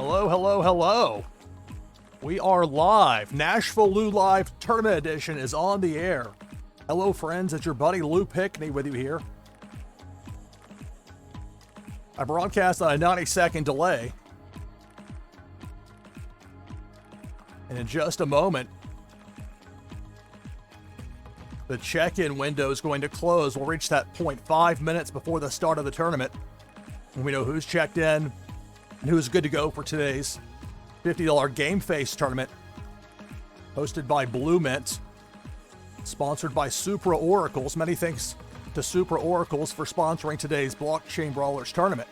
Hello, hello, hello. We are live. NashvilleLou Live Tournament Edition is on the air. Hello, friends. It's your buddy Lou Pickney with you here. I broadcast on a 90-second delay. And in just a moment, the check-in window is going to close. We'll reach that point 5 minutes before the start of the tournament. And we know who's checked in and who's good to go for today's $50 Game Face tournament, hosted by BluMint, sponsored by Supra Oracles. Many thanks to Supra Oracles for sponsoring today's Blockchain Brawlers tournament.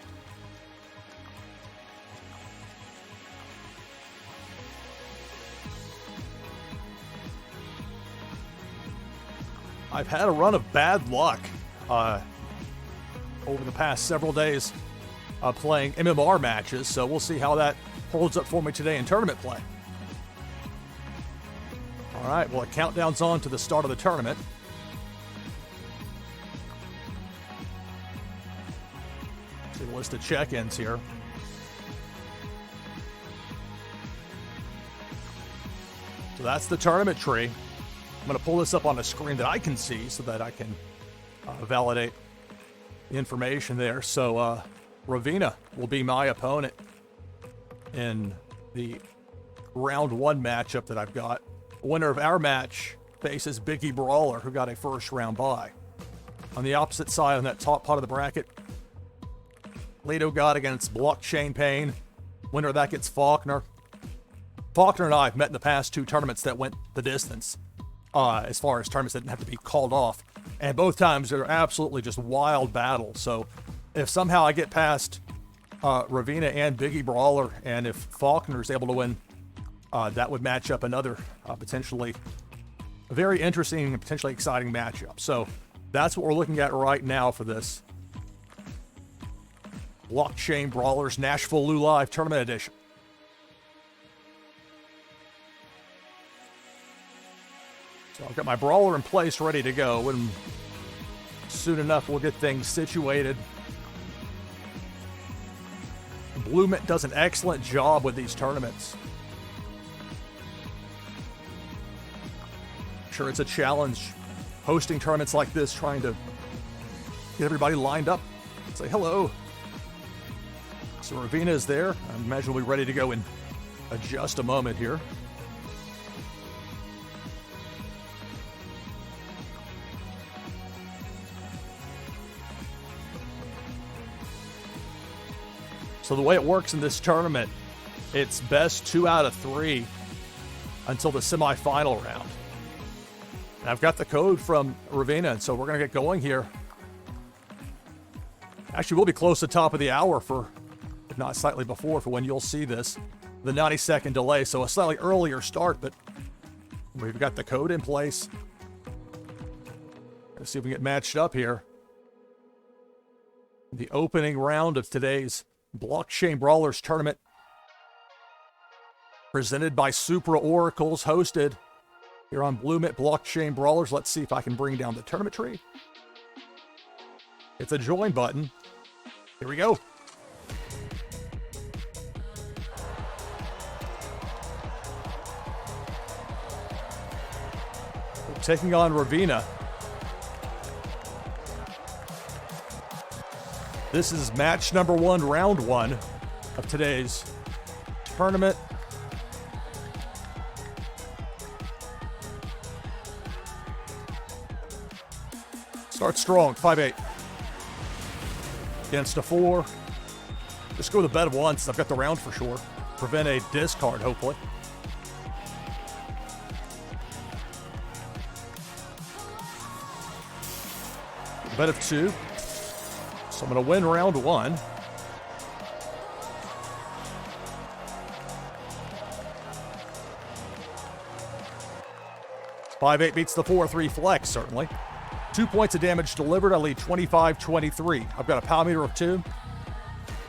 I've had a run of bad luck over the past several days playing MMR matches, so we'll see how that holds up for me today in tournament play. All right, well, the countdown's on to the start of the tournament. See the list of check-ins here. So that's the tournament tree. I'm going to pull this up on a screen that I can see so that I can validate the information there. So Ravina will be my opponent in the round one matchup that I've got. The winner of our match faces Biggie Brawler, who got a first round bye. On the opposite side, on that top part of the bracket, Leto got against Blockchain Pain. Winner of that gets Faulkner. Faulkner and I have met in the past two tournaments that went the distance. As far as tournaments that didn't have to be called off. And both times they're absolutely just wild battles. So if somehow I get past Ravina and Biggie Brawler, and if Faulkner is able to win, that would match up another potentially very interesting and potentially exciting matchup. So that's what we're looking at right now for this Blockchain Brawlers NashvilleLou Live Tournament Edition. So I've got my brawler in place, ready to go, and soon enough we'll get things situated. BluMint does an excellent job with these tournaments. I'm sure it's a challenge hosting tournaments like this, trying to get everybody lined up. Say hello. So Ravina is there. I imagine we'll be ready to go in just a moment here. So the way it works in this tournament, it's best 2 out of 3 until the semifinal round. And I've got the code from Ravina, and so we're going to get going here. Actually, we'll be close to the top of the hour for, if not slightly before, for when you'll see this. The 90-second delay, so a slightly earlier start, but we've got the code in place. Let's see if we can get matched up here. The opening round of today's Blockchain Brawlers tournament, presented by Supra Oracles, hosted here on BluMint Blockchain Brawlers. Let's see if I can bring down the tournament tree. It's a join button. Here we go. We're taking on Ravina. This is match number 1, round 1 of today's tournament. Start strong, 5-8. Against a 4. Just go with a bet of 1 since I've got the round for sure. Prevent a discard, hopefully. A bet of 2. So I'm going to win round 1. $5-8 beats the 4-3 flex, certainly. 2 points of damage delivered. I lead 25-23. I've got a power meter of 2.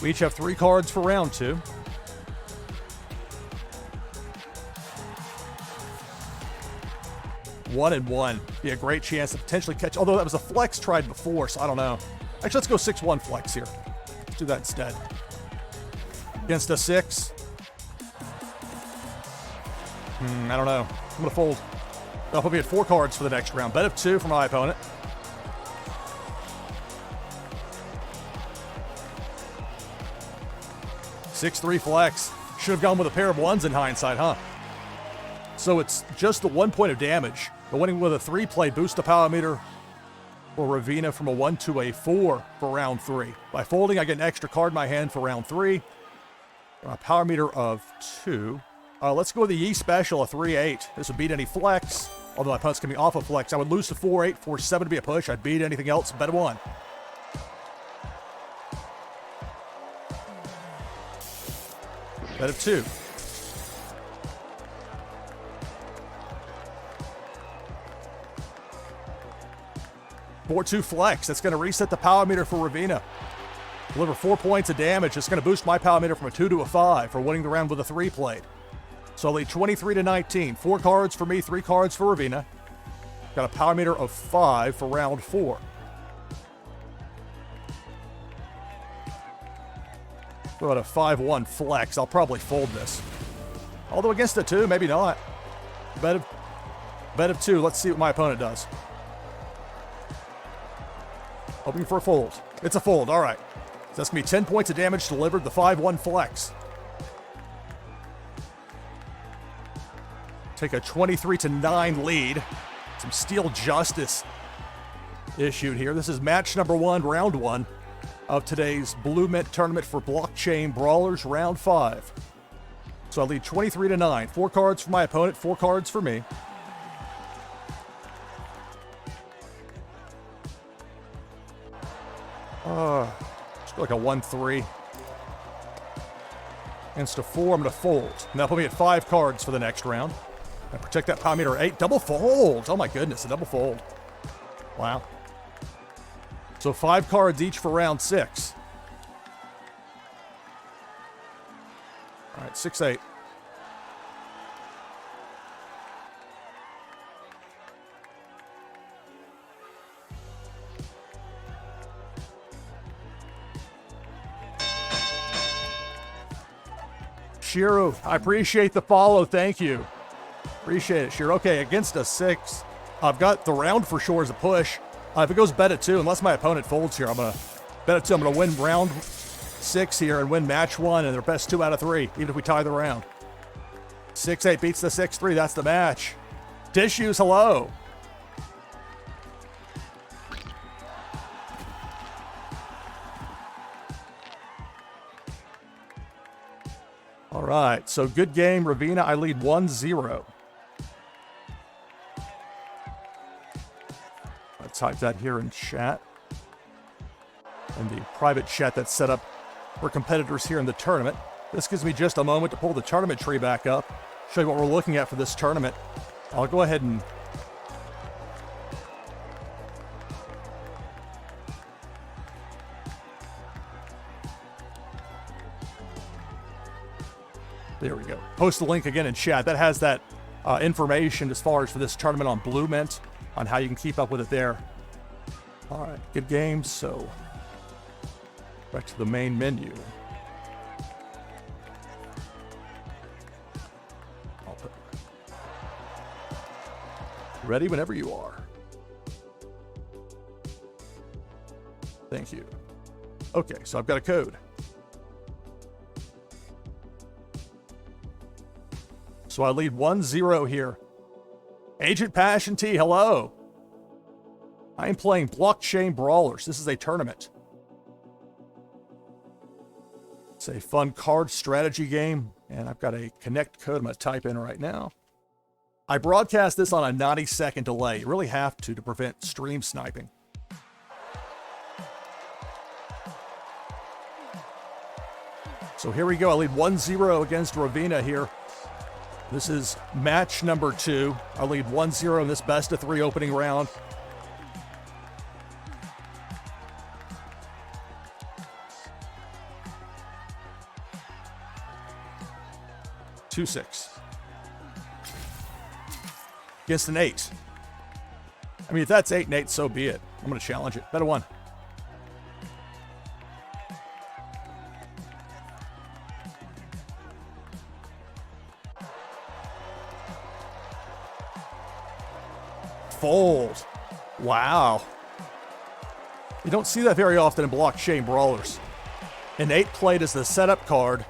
We each have 3 cards for round 2. 1 and 1. Be a great chance to potentially catch, although that was a flex tried before, so I don't know. Actually, let's go 6-1 flex here. Let's do that instead. Against a 6. I don't know. I'm going to fold. That'll put me at 4 cards for the next round. Bet of 2 for my opponent. Six-3 flex. Should have gone with a pair of 1s in hindsight, huh? So it's just the 1 point of damage. But winning with a 3 play boosts the power meter for Ravina from a 1 to a 4 for round 3. By folding, I get an extra card in my hand for round 3. A power meter of 2. Let's go with the Yi special, a 3-8. This would beat any flex. Although my opponent's coming off a flex, I would lose to 4-8, 4-7 to be a push. I'd beat anything else, bet 1. Bet of 2. Four 2 flex. That's going to reset the power meter for Ravina. Deliver 4 points of damage. It's going to boost my power meter from a 2 to a 5 for winning the round with a 3 played. So I'll lead 23 to 19. 4 cards for me, 3 cards for Ravina. Got a power meter of 5 for round 4. Go at a 5-1 flex. I'll probably fold this. Although against a 2, maybe not. Bet of 2. Let's see what my opponent does. Hoping for a fold. It's a fold. All right. So that's going to be 10 points of damage delivered. The 5-1 flex. Take a 23 to 9 lead. Some steel justice issued here. This is match number 1, round 1 of today's BluMint tournament for Blockchain Brawlers, round 5. So I lead 23 to 9. 4 cards for my opponent, 4 cards for me. Just like a 1-3. Against a 4, I'm going to fold. And that'll put me at 5 cards for the next round. And protect that power meter 8. Double fold. Oh my goodness, a double fold. Wow. So 5 cards each for round 6. All right, 6-8. Shiro, I appreciate the follow. Thank you. Appreciate it, Shiro. Okay, against a 6. I've got the round for sure as a push. If it goes bet at 2, unless my opponent folds here, I'm going to bet at 2. I'm going to win round 6 here and win match 1 and their best 2 out of 3, even if we tie the round. 6-8 beats the 6-3. That's the match. Tissues, hello. All right, so good game, Ravina. I lead 1-0. I'll type that here in chat. And the private chat that's set up for competitors here in the tournament. This gives me just a moment to pull the tournament tree back up, show you what we're looking at for this tournament. I'll go ahead and there we go. Post the link again in chat. That has that information as far as for this tournament on BluMint, on how you can keep up with it there. All right, good game. So back to the main menu. Ready whenever you are. Thank you. Okay, so I've got a code. So I lead 1-0 here. Agent Passion T, hello. I am playing Blockchain Brawlers. This is a tournament. It's a fun card strategy game, and I've got a connect code I'm going to type in right now. I broadcast this on a 90-second delay. You really have to prevent stream sniping. So here we go. I lead 1-0 against Ravina here. This is match number 2. I lead 1-0 in this best of 3 opening round. Two 6 against an 8. I mean, if that's 8 and 8, so be it. I'm going to challenge it. Bet a 1. fold. Wow. You don't see that very often in blockchain brawlers. An 8 played as the setup card,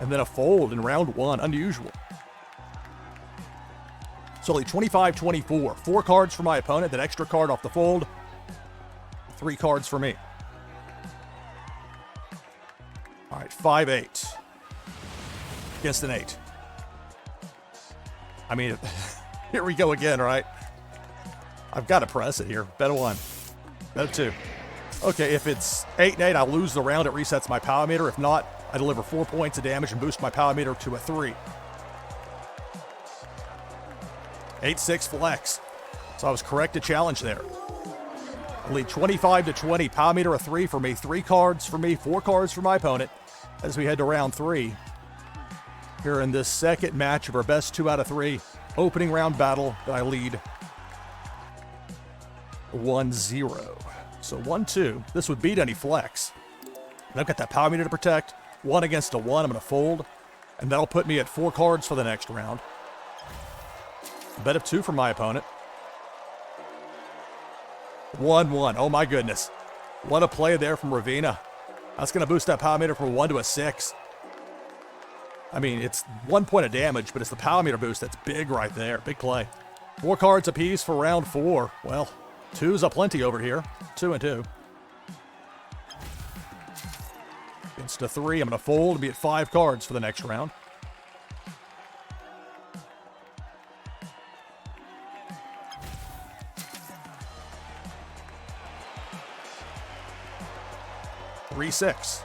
and then a fold in round 1. Unusual. So only 25-24. 4 cards for my opponent, then extra card off the fold. 3 cards for me. All right, 5-8. Against an 8. I mean, here we go again, right? I've got to press it here. Bet a 1. Bet a 2. Okay, if it's 8 and 8, I'll lose the round. It resets my power meter. If not, I deliver 4 points of damage and boost my power meter to a 3. 8-6 flex. So I was correct to challenge there. I lead 25-20. Power meter a 3 for me. 3 cards for me. 4 cards for my opponent as we head to round 3. Here in this second match of our best 2 out of 3 opening round battle that I lead 1-0. So 1-2. This would beat any flex. And I've got that power meter to protect. 1 against a 1. I'm going to fold. And that'll put me at 4 cards for the next round. Bet of 2 for my opponent. 1-1. Oh my goodness. What a play there from Ravina. That's going to boost that power meter from 1 to a 6. I mean, it's 1 point of damage, but it's the power meter boost that's big right there. Big play. 4 cards apiece for round 4. Well, 2's aplenty over here. 2 and 2. Against a 3. I'm going to fold and be at 5 cards for the next round. Three, 6.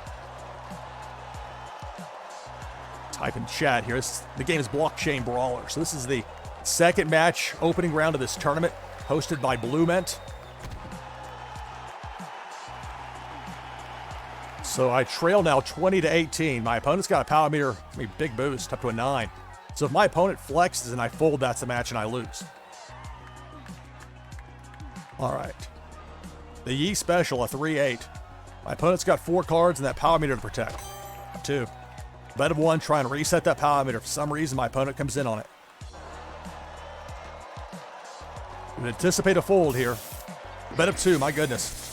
Type in chat here. The game is Blockchain Brawler. So this is the second match, opening round of this tournament, hosted by BluMint. So I trail now 20-18. My opponent's got a power meter, big boost, up to a 9. So if my opponent flexes and I fold, that's the match and I lose. All right. The Yi special, a 3-8. My opponent's got 4 cards and that power meter to protect. 2. Bet of 1, try and reset that power meter. For some reason, my opponent comes in on it. We anticipate a fold here. Bet of 2, my goodness.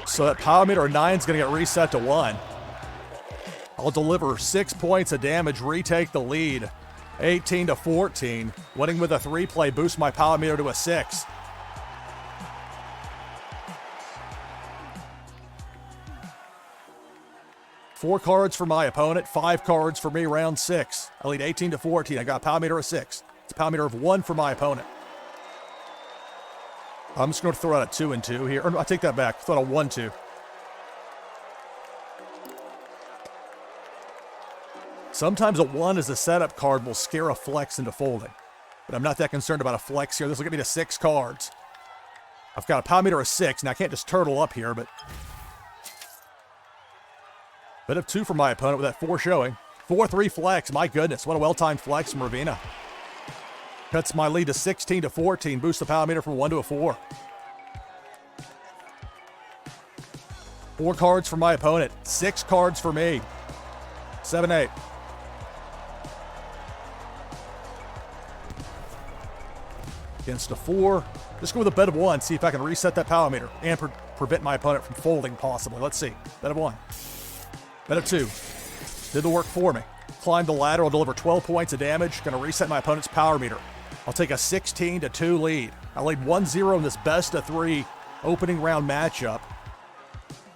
So that power meter 9 is going to get reset to 1. I'll deliver 6 points of damage, retake the lead. 18-14. Winning with a 3 play boosts my power meter to a 6. Four cards for my opponent, 5 cards for me, round 6. I lead 18-14. I got a power meter of 6. It's a power meter of 1 for my opponent. I'm just going to throw out a 2 and 2 here. Or, I take that back. Throw out a 1-2. Sometimes a 1 as a setup card will scare a flex into folding. But I'm not that concerned about a flex here. This will get me to 6 cards. I've got a power meter of 6. Now I can't just turtle up here, but... Bit of 2 for my opponent with that 4 showing. 4-3 flex. My goodness, what a well-timed flex from Ravina. Cuts my lead to 16-14. Boosts the power meter from 1 to a 4. 4 cards for my opponent. 6 cards for me. 7-8. Against a 4. Just go with a bet of 1. See if I can reset that power meter and prevent my opponent from folding possibly. Let's see. Bet of 1. Bet of 2. Did the work for me. Climb the ladder. I'll deliver 12 points of damage. Going to reset my opponent's power meter. I'll take a 16-2 lead. I lead 1-0 in this best of 3 opening round matchup.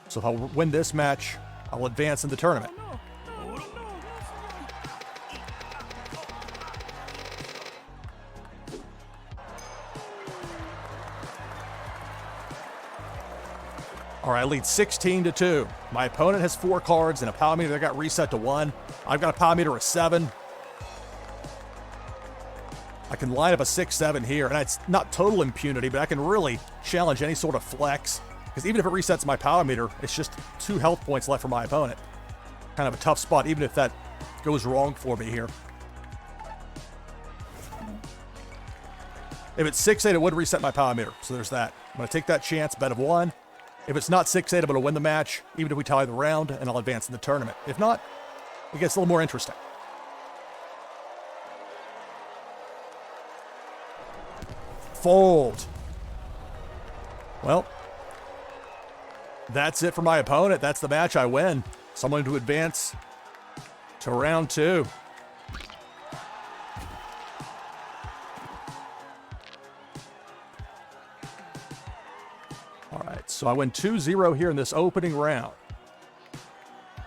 So if I win this match, I'll advance in the tournament. All right, I lead 16-2. My opponent has 4 cards and a power meter that got reset to 1. I've got a power meter of 7. I can line up a 6-7 here, and it's not total impunity, but I can really challenge any sort of flex. Because even if it resets my power meter, it's just 2 health points left for my opponent. Kind of a tough spot, even if that goes wrong for me here. If it's 6-8, it would reset my power meter, so there's that. I'm going to take that chance, bet of 1. If it's not 6-8, I'm going to win the match, even if we tie the round, and I'll advance in the tournament. If not, it gets a little more interesting. Fold. Well, that's it for my opponent. That's the match. I win. Someone to advance to round 2. All right, so I win 2-0 here in this opening round.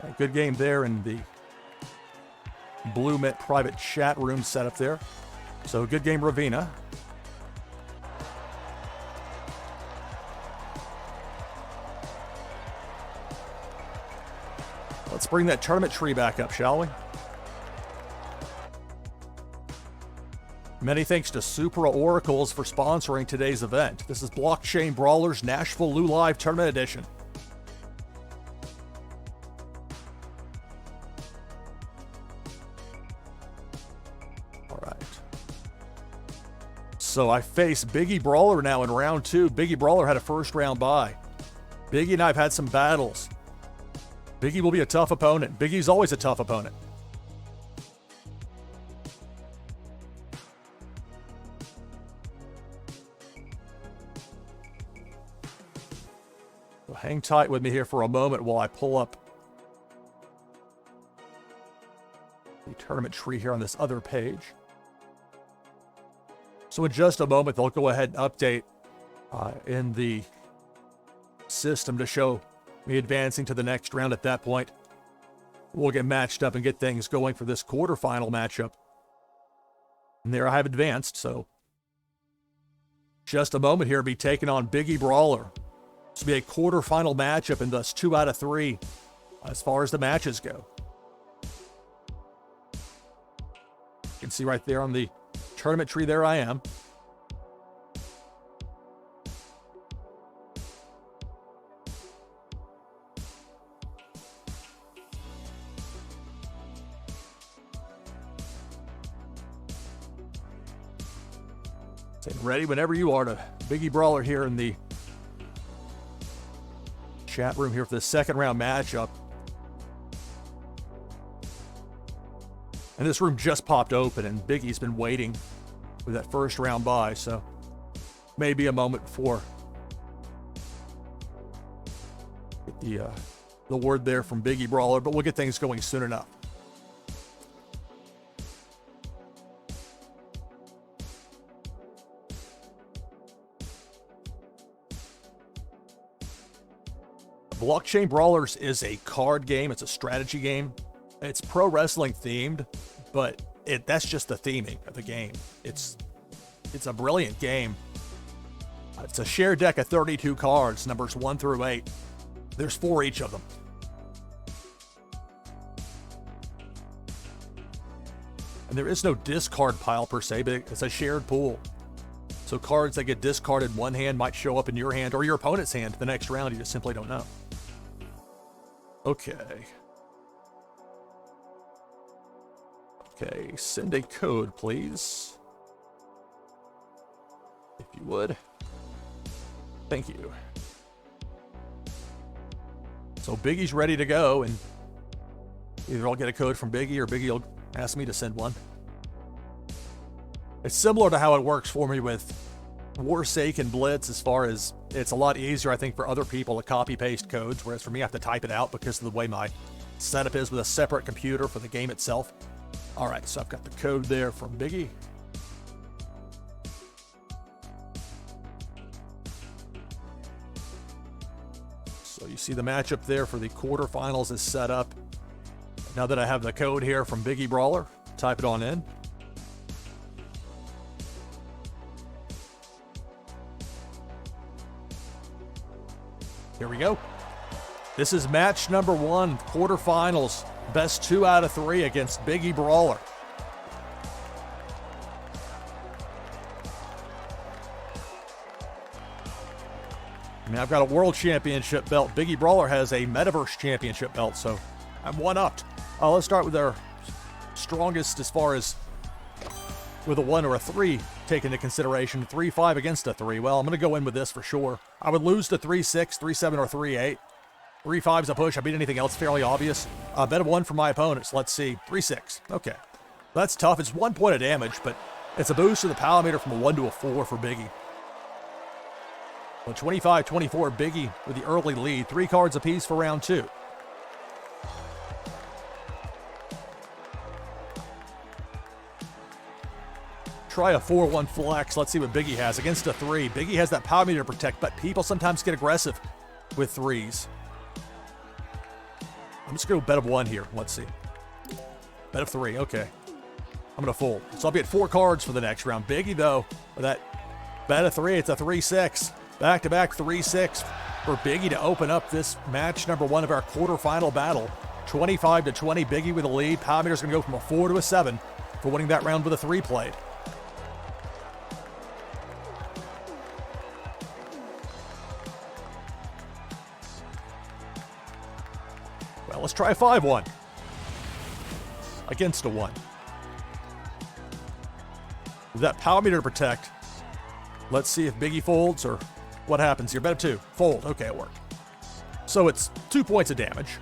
A good game there in the BluMint private chat room setup there. So good game, Ravina. Let's bring that tournament tree back up, shall we? Many thanks to Supra Oracles for sponsoring today's event. This is Blockchain Brawlers NashvilleLou Live Tournament Edition. All right. So I face Biggie Brawler now in round 2. Biggie Brawler had a first round bye. Biggie and I have had some battles. Biggie will be a tough opponent. Biggie's always a tough opponent. So hang tight with me here for a moment while I pull up the tournament tree here on this other page. So in just a moment, they'll go ahead and update in the system to show me advancing to the next round. At that point, we'll get matched up and get things going for this quarterfinal matchup. And there I have advanced, so just a moment here, be taking on Biggie Brawler. This will be a quarterfinal matchup, and thus 2 out of 3 as far as the matches go. You can see right there on the tournament tree, there I am. Ready whenever you are to Biggie Brawler here in the chat room here for the second round matchup. And this room just popped open, and Biggie's been waiting with that first round bye, so maybe a moment before get the word there from Biggie Brawler, but we'll get things going soon enough. Blockchain Brawlers is a card game. It's a strategy game. It's pro wrestling themed, but that's just the theming of the game. It's a brilliant game. It's a shared deck of 32 cards, numbers 1 through 8. There's 4 each of them. And there is no discard pile per se, but it's a shared pool. So cards that get discarded in one hand might show up in your hand or your opponent's hand the next round. You just simply don't know. Okay. Okay, send a code, please. If you would. Thank you. So Biggie's ready to go, and either I'll get a code from Biggie or Biggie will ask me to send one. It's similar to how it works for me with Warsake and Blitz, as far as it's a lot easier, I think, for other people to copy-paste codes, whereas for me, I have to type it out because of the way my setup is with a separate computer for the game itself. All right, so I've got the code there from Biggie. So you see the matchup there for the quarterfinals is set up. Now that I have the code here from Biggie Brawler, type it on in. Here we go. This is match number 1, quarterfinals, best 2 out of 3 against Biggie Brawler. I mean, I've got a world championship belt. Biggie Brawler has a metaverse championship belt, so I'm one-upped. Let's start with our strongest as far as with a 1 or a 3 taken into consideration. 3-5 against a 3. Well, I'm going to go in with this for sure. I would lose to 3-6, 3-7, or 3-8. 3-5 is a push. I beat anything else fairly obvious. Bet of 1 for my opponents. Let's see. 3-6. Okay. That's tough. It's 1 point of damage, but it's a boost to the power meter from a 1 to a 4 for Biggie. Well, 25-24, Biggie with the early lead. 3 cards apiece for round 2. Try a 4-1 flex. Let's see what Biggie has against a 3. Biggie has that power meter to protect, but people sometimes get aggressive with 3s. I'm just going to bet of 1 here. Let's see. Bet of 3. Okay. I'm going to fold. So I'll be at 4 cards for the next round. Biggie, though, with that bet of 3, it's a 3-6. Back-to-back 3-6 for Biggie to open up this match number 1 of our quarterfinal battle. 25-20, Biggie with a lead. Power meter's going to go from a 4 to a 7 for winning that round with a 3 played. Well, let's try a 5-1 against a 1. With that power meter to protect, let's see if Biggie folds or what happens here. Bet of 2. Fold. Okay, it worked. So it's 2 points of damage.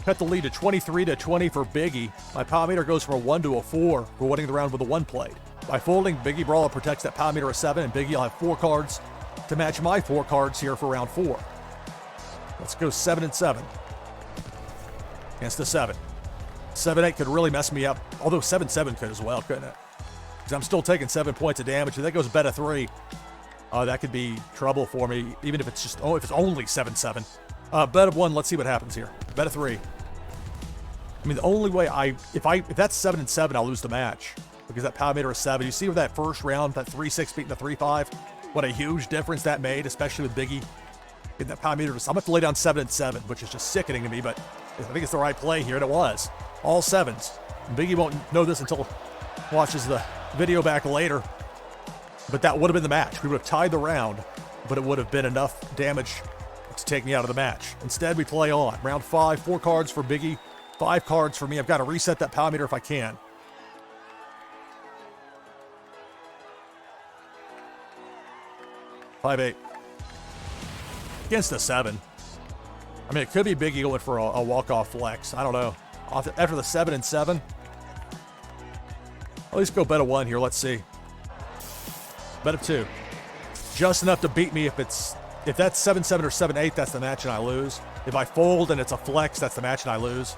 Cut the lead to 23-20 for Biggie. My power meter goes from a 1 to a 4 for winning the round with a 1 played. By folding, Biggie Brawler protects that power meter of 7, and Biggie will have 4 cards to match my 4 cards here for round 4. Let's go 7-7 against the 7. 7-8 could really mess me up, although 7-7 could as well, couldn't it? Because I'm still taking 7 points of damage. If that goes bet of 3, that could be trouble for me, even if it's just if it's only 7-7. Bet of 1. Let's see what happens here. Bet of 3. I mean, the only way if that's 7-7, I'll lose the match because that power meter is 7. You see with that first round, that 3-6 beating the 3-5, what a huge difference that made, especially with Biggie getting that power meter. I'm gonna have to lay down 7-7, which is just sickening to me, but I think it's the right play here, and it was all 7s. And Biggie won't know this until he watches the video back later, but that would have been the match. We would have tied the round, but it would have been enough damage to take me out of the match. Instead, we play on. Round 5, 4 cards for Biggie, 5 cards for me. I've got to reset that power meter if I can. $5-8 against a 7. I mean, it could be Biggie going for a walk-off flex. I don't know. After the 7-7, at least go bet of 1 here. Let's see. Bet of 2. Just enough to beat me if that's 7-7 or 7-8, that's the match and I lose. If I fold and it's a flex, that's the match and I lose.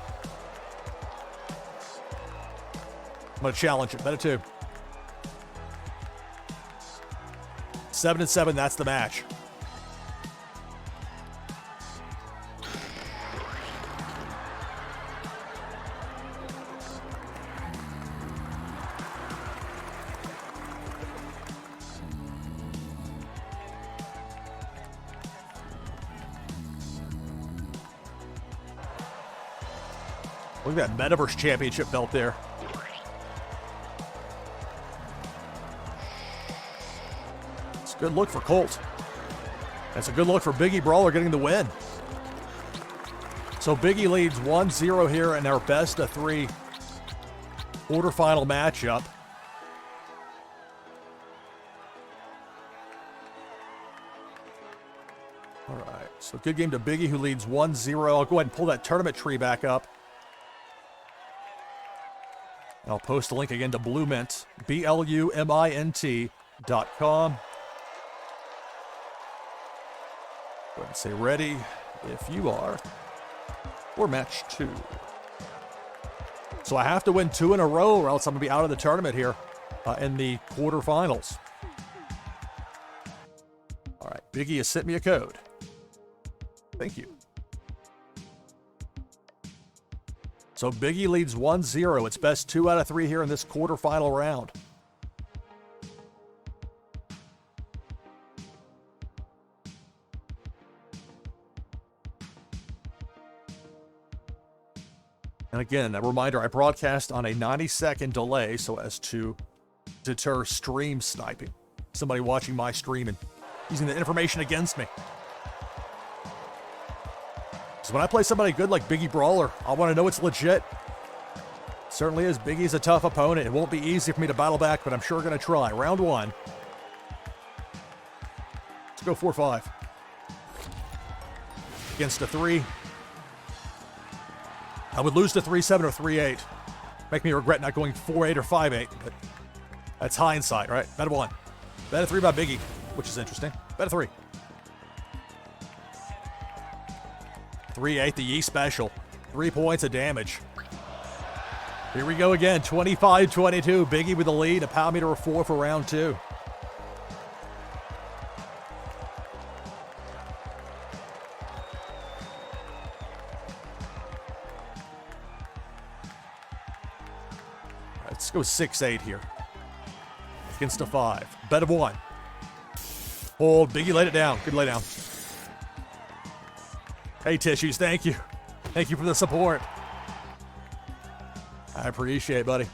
I'm going to challenge it. Bet of 2. 7-7, that's the match. Look at that Metaverse Championship belt there. It's a good look for Colt. That's a good look for Biggie Brawler getting the win. So Biggie leads 1-0 here in our best of 3 quarterfinal matchup. All right, so good game to Biggie, who leads 1-0. I'll go ahead and pull that tournament tree back up. And I'll post a link again to BluMint, BLUMINT.com. Go ahead and say ready if you are for match 2. So I have to win 2 in a row or else I'm going to be out of the tournament here in the quarterfinals. All right, Biggie has sent me a code. Thank you. So Biggie leads 1-0. It's best 2 out of 3 here in this quarterfinal round. And again, a reminder, I broadcast on a 90-second delay so as to deter stream sniping. Somebody watching my stream and using the information against me. So when I play somebody good like Biggie Brawler, I want to know it's legit. Certainly is. Biggie's a tough opponent. It won't be easy for me to battle back, but I'm sure going to try. Round 1. Let's go 4-5. against a 3. I would lose to 3-7 or 3-8. Make me regret not going 4-8 or 5-8, but that's hindsight, right? Bet of 1. Bet of 3 by Biggie, which is interesting. Bet of 3. 3-8, the Yee special. 3 points of damage. Here we go again, 25-22. Biggie with the lead, a power meter of 4 for round 2. Let's go 6-8 here. Against a 5. Bet of 1. Hold. Biggie laid it down. Good lay down. Hey, Tissues, thank you. Thank you for the support. I appreciate it, buddy.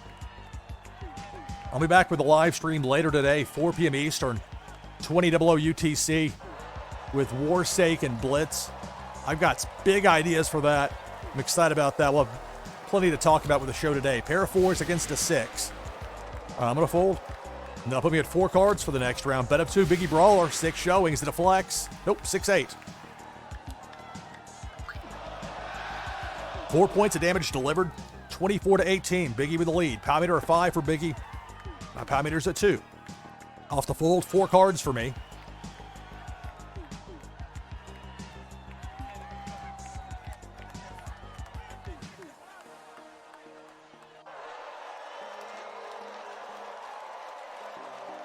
I'll be back with a live stream later today, 4 p.m. Eastern, 20:00 UTC, with Warsake and Blitz. I've got big ideas for that. I'm excited about that. We'll have plenty to talk about with the show today. Pair of 4s against a 6. I'm going to fold. And that'll put me at 4 cards for the next round. Bet of 2, Biggie Brawler, 6 showings. Is it a flex? Nope, 6-8. 4 points of damage delivered. 24-18. Biggie with the lead. Power meter of 5 for Biggie. My power meter's at 2. Off the fold, 4 cards for me.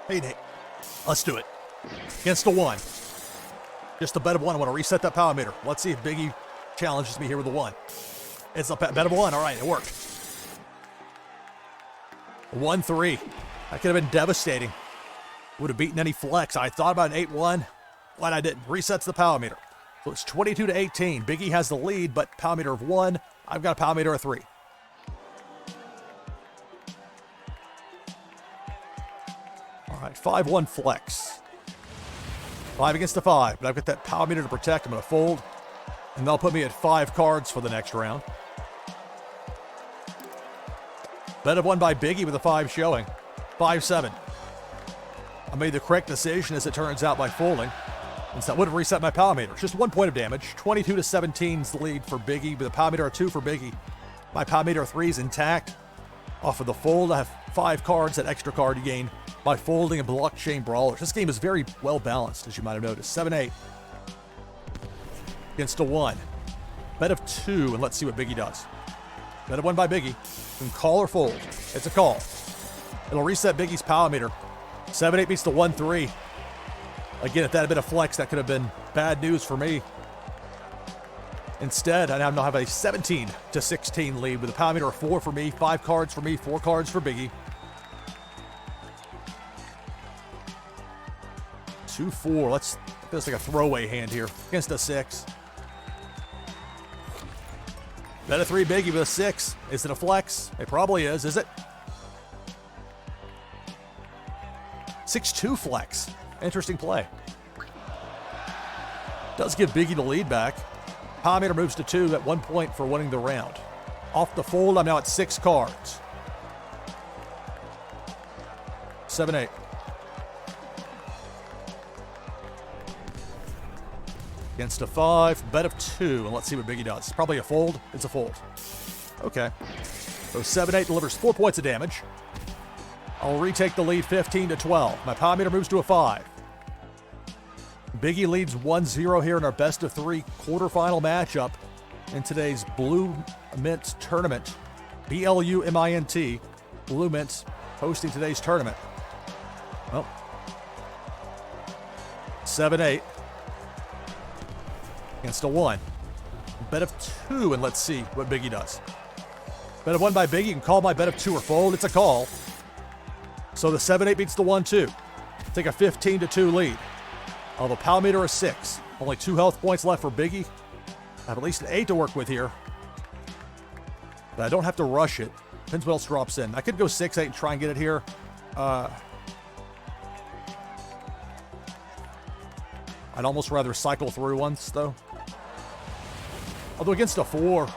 Hey, Nate. Let's do it. Against a 1. Just a bet of 1. I want to reset that power meter. Let's see if Biggie challenges me here with a 1. It's a bet of 1. All right, it worked. 1-3. That could have been devastating. Would have beaten any flex. I thought about an 8-1. Glad I didn't. Resets the power meter. So it's 22-18. Biggie has the lead, but power meter of 1. I've got a power meter of 3. All right, 5-1 flex. 5 against a 5, but I've got that power meter to protect. I'm going to fold, and that'll put me at 5 cards for the next round. Bet of 1 by Biggie with a 5 showing. 5-7. I made the correct decision, as it turns out, by folding. And so that would have reset my power meter. It's just 1 point of damage. 22-17 is the lead for Biggie, with a power meter of 2 for Biggie. My power meter of 3 is intact. Off of the fold, I have 5 cards. That extra card you gain by folding and blockchain brawlers. This game is very well balanced, as you might have noticed. 7-8. Against a 1. Bet of 2, and let's see what Biggie does. Bet of 1 by Biggie. And call or fold. It's a call. It'll reset Biggie's power meter. 7-8 beats the 1-3. Again, if that had been a flex, that could have been bad news for me. Instead, I now have a 17-16 lead with a power meter of 4 for me, 5 cards for me, 4 cards for Biggie. 2-4. Let's do this like a throwaway hand here. Against a 6. Bet of 3 Biggie with a 6. Is it a flex? It probably is it? 6-2 flex. Interesting play. Does give Biggie the lead back. Power meter moves to 2 at 1 point for winning the round. Off the fold, I'm now at 6 cards. 7-8. Against a 5, bet of 2, and let's see what Biggie does. Probably a fold. It's a fold. Okay. So 7-8 delivers 4 points of damage. I'll retake the lead 15-12. My power meter moves to a 5. Biggie leads 1-0 here in our best of 3 quarterfinal matchup in today's BluMint tournament. BLUMINT. BluMint hosting today's tournament. Well, 7-8. Against a 1. Bet of 2, and let's see what Biggie does. Bet of 1 by Biggie. You can call my bet of 2 or fold. It's a call. So the 7-8 beats the 1-2. Take a 15-2 lead. I'll have a power meter of 6. Only 2 health points left for Biggie. I have at least an 8 to work with here. But I don't have to rush it. Depends what else drops in. I could go 6-8 and try and get it here. I'd almost rather cycle through once, though. Although against a 4, if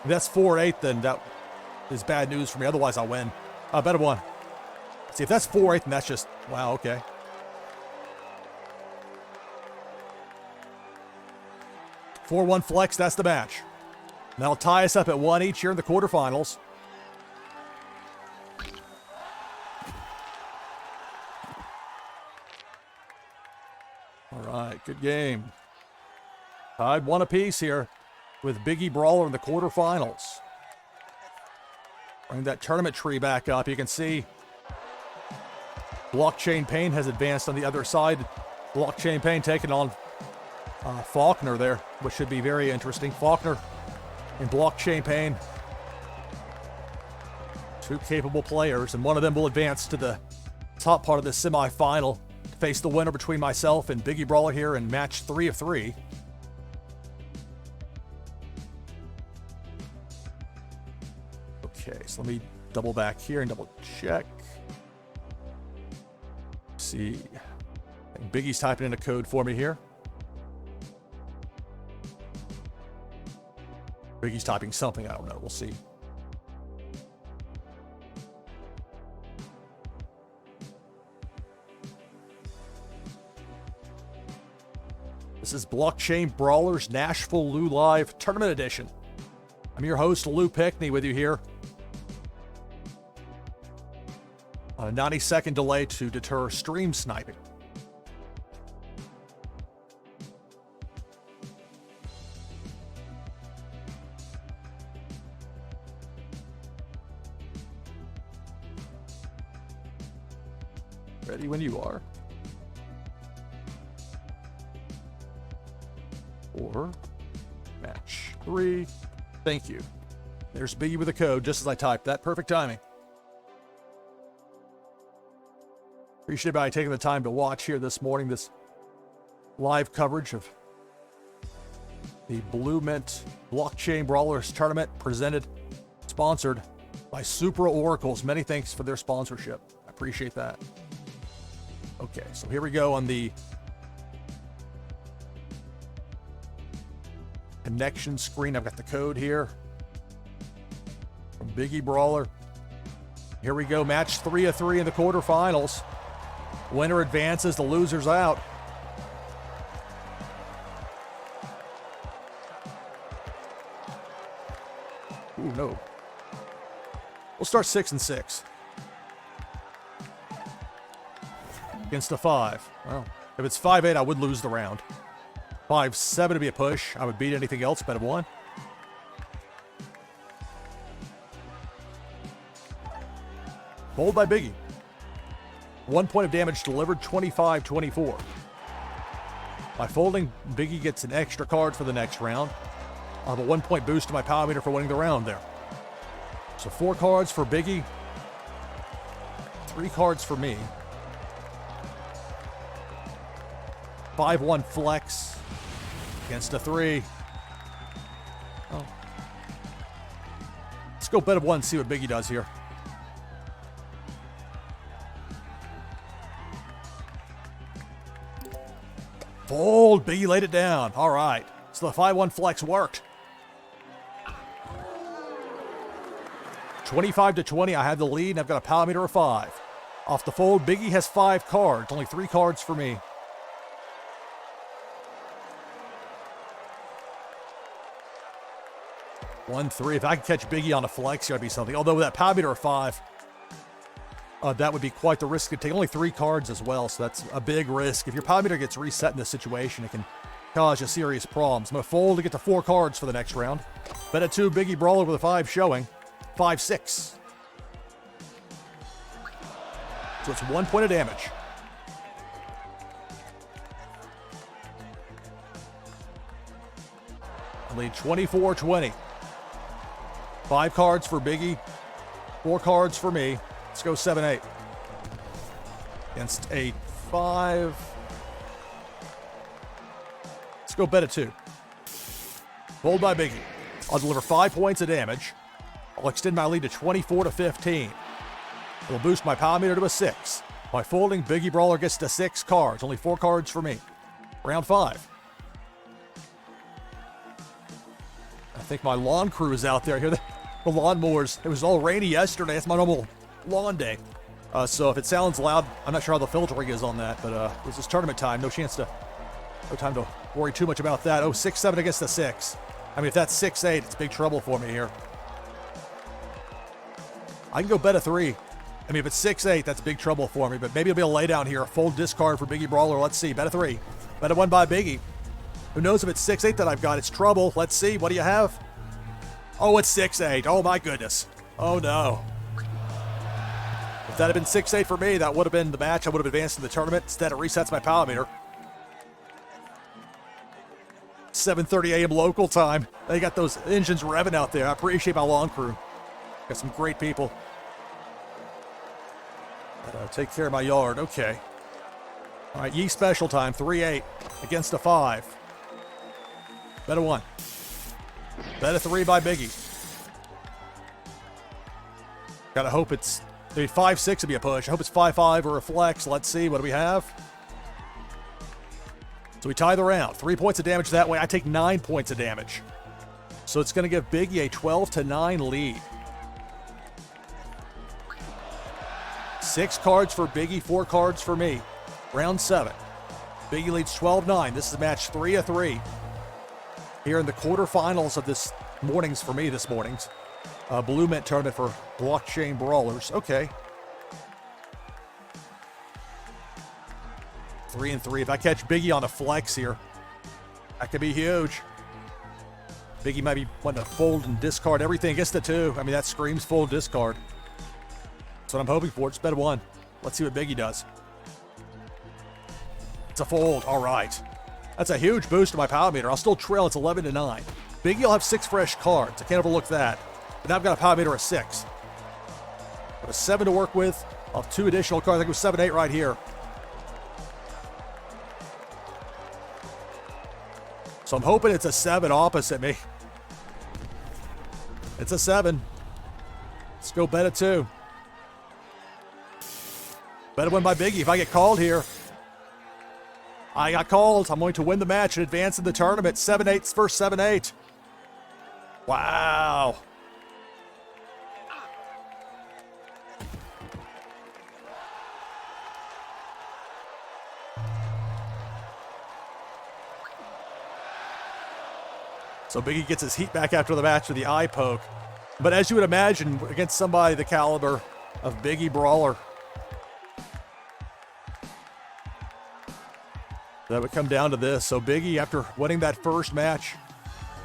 that's 4-8, then that is bad news for me. Otherwise, I'll win. Bet of 1. See, if that's 4-8, then that's just, wow, okay. 4-1 flex, that's the match. That'll tie us up at 1 each here in the quarterfinals. All right, good game. Tied 1 apiece here with Biggie Brawler in the quarterfinals. Bring that tournament tree back up. You can see Blockchain Pain has advanced on the other side. Blockchain Pain taking on Faulkner there, which should be very interesting. Faulkner and Blockchain Pain, 2 capable players, and one of them will advance to the top part of the semifinal to face the winner between myself and Biggie Brawler here in match 3 of 3. Okay, so let me double back here and double check. See, I think Biggie's typing in a code for me here. Biggie's typing something, I don't know, we'll see. This is Blockchain Brawlers NashvilleLou Live Tournament Edition. I'm your host, Lou Pickney, with you here. On a 90-second delay to deter stream sniping. Ready when you are. 4, match 3. Thank you. There's Biggie with a code, just as I typed that. Perfect timing. Appreciate everybody taking the time to watch here this morning, this live coverage of the BluMint Blockchain Brawlers Tournament, sponsored by Supra Oracles. Many thanks for their sponsorship. I appreciate that. Okay, so here we go on the connection screen. I've got the code here from Biggie Brawler. Here we go, match 3 of 3 in the quarterfinals. Winner advances, the loser's out. Ooh, no. We'll start 6 and 6. Against a 5. Well, if it's 5-8, I would lose the round. 5-7 would be a push. I would beat anything else, bet 1. Bowled by Biggie. 1 point of damage delivered, 25-24. By folding, Biggie gets an extra card for the next round. I'll have a 1 point boost to my power meter for winning the round there. So 4 cards for Biggie. 3 cards for me. 5-1 flex against a 3. Oh. Let's go bet of 1, see what Biggie does here. Fold. Biggie laid it down. All right. So the 5-1 flex worked. 25-20. I have the lead, and I've got a power meter of 5. Off the fold, Biggie has 5 cards. Only 3 cards for me. One, 3. If I could catch Biggie on a flex, that'd be something. Although with that power meter of 5, that would be quite the risk to take. Only 3 cards as well, so that's a big risk. If your power meter gets reset in this situation, it can cause you serious problems. I'm going to fold to get to 4 cards for the next round. Bet at 2, Biggie Brawler with a 5 showing. 5-6. So it's 1 point of damage. I lead 24-20. 5 cards for Biggie. 4 cards for me. Let's go 7-8. Against a 5. Let's go bet at 2. Fold by Biggie. I'll deliver 5 points of damage. I'll extend my lead to 24-15. It'll boost my power meter to a 6. By folding, Biggie Brawler gets to 6 cards. Only 4 cards for me. Round 5. I think my lawn crew is out there. Here the lawnmowers. It was all rainy yesterday. It's my normal lawn day. So if it sounds loud, I'm not sure how the filtering is on that, but this is tournament time. No chance to No time to worry too much about that. Oh, 6-7 against the 6. I mean, if that's 6-8, it's big trouble for me here. I can go bet a 3. I mean, if it's 6-8, that's big trouble for me. But maybe I'll be able to lay down here. A full discard for Biggie Brawler. Let's see. Bet a 3. Bet a 1 by Biggie. Who knows if it's 6-8 that I've got? It's trouble. Let's see. What do you have? Oh, it's 6-8. Oh, my goodness. Oh, no. If that had been 6-8 for me, that would have been the match. I would have advanced in the tournament. Instead, it resets my power meter. 7:30 a.m. local time. They got those engines revving out there. I appreciate my lawn crew. Got some great people. Take care of my yard. Okay. All right, Yee special time. 3-8 against a 5. Bet a 1. Bet a 3 by Biggie. Gotta hope it's... Maybe 5-6 would be a push. I hope it's 5-5 or a flex. Let's see. What do we have? So we tie the round. 3 points of damage that way. I take 9 points of damage. So it's going to give Biggie a 12-9 lead. 6 cards for Biggie, 4 cards for me. Round 7. Biggie leads 12-9. This is match 3 of 3. Here in the quarterfinals of this morning's, for me this morning's, BluMint tournament for Blockchain Brawlers. Okay. 3-3. If I catch Biggie on a flex here, that could be huge. Biggie might be wanting to fold and discard everything against the 2. I mean, that screams full discard. That's what I'm hoping for. Just bet a 1. Let's see what Biggie does. It's a fold. All right. That's a huge boost to my power meter. I'll still trail. It's 11-9. Biggie will have 6 fresh cards. I can't overlook that. But now I've got a power meter of 6. Got a 7 to work with. I'll have 2 additional cards. I think it was 7-8 right here. So I'm hoping it's a 7 opposite me. It's a 7. Let's go bet a 2. Bet a 1 by Biggie. If I get called here, I got called. I'm going to win the match and advance in the tournament. 7-8's first 7-8. Wow. So Biggie gets his heat back after the match with the eye poke. But as you would imagine, against somebody the caliber of Biggie Brawler, that would come down to this. So Biggie, after winning that first match,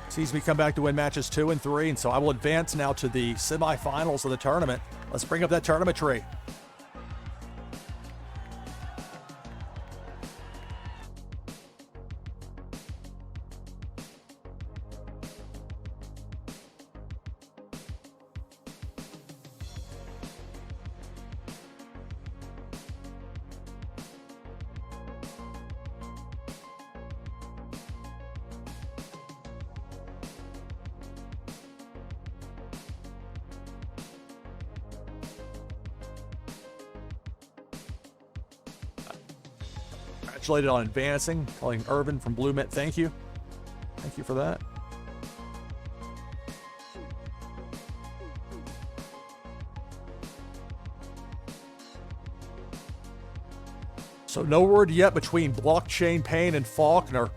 sees me come back to win matches 2 and 3. And so I will advance now to the semifinals of the tournament. Let's bring up that tournament tree. Congratulated on advancing. Calling Irvin from BluMint. Thank you. Thank you for that. So no word yet between Blockchain Pain and Faulkner.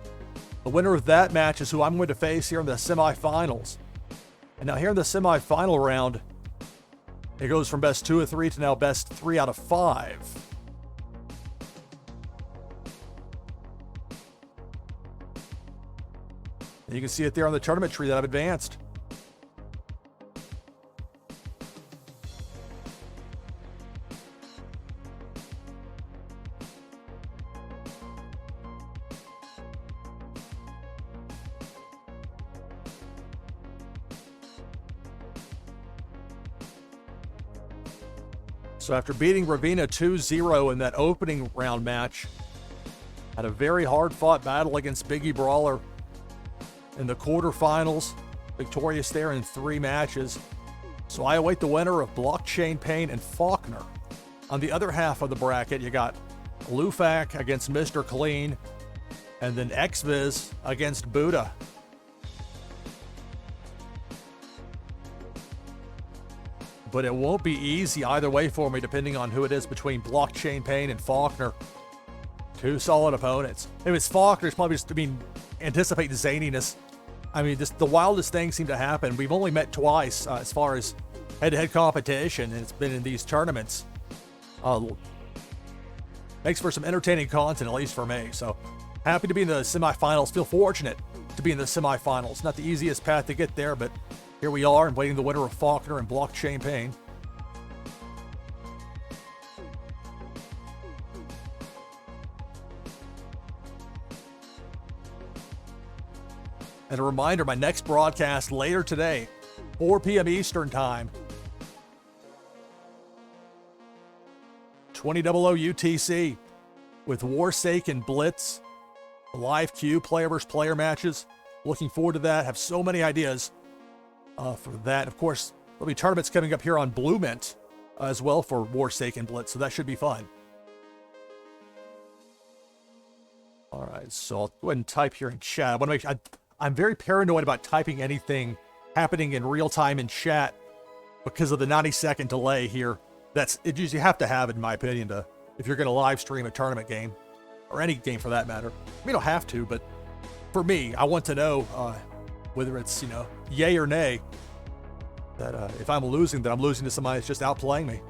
The winner of that match is who I'm going to face here in the semifinals. And now here in the semifinal round, it goes from best 2 of 3 to now best 3 out of 5. And you can see it there on the tournament tree that I've advanced. So after beating Ravina 2-0 in that opening round match, had a very hard-fought battle against Biggie Brawler in the quarterfinals, victorious there in 3 matches. So I await the winner of Blockchain Pain and Faulkner. On the other half of the bracket, you got Lufak against Mr. Clean, and then XViz against Buddha. But it won't be easy either way for me, depending on who it is between Blockchain Pain and Faulkner. Two solid opponents. If it's Faulkner, it's probably just, anticipate zaniness. I mean, just the wildest things seem to happen. We've only met twice as far as head-to-head competition, and it's been in these tournaments. Makes for some entertaining content, at least for me. So, happy to be in the semifinals. Feel fortunate to be in the semifinals. Not the easiest path to get there, but here we are, and waiting the winner of Faulkner and Blockchain Pain. And a reminder, my next broadcast later today, 4 p.m. Eastern Time, 20:00 UTC, with Warsaken Blitz, a live queue, player versus player matches. Looking forward to that. Have so many ideas for that. Of course, there'll be tournaments coming up here on BluMint as well for Warsaken Blitz, so that should be fun. All right, so I'll go ahead and type here in chat. I want to make sure. I'm very paranoid about typing anything happening in real time in chat because of the 90-second delay here. You usually have to have it, in my opinion, if you're going to live stream a tournament game, or any game for that matter. You don't have to, but for me, I want to know whether it's, yay or nay, that if I'm losing, that I'm losing to somebody that's just outplaying me,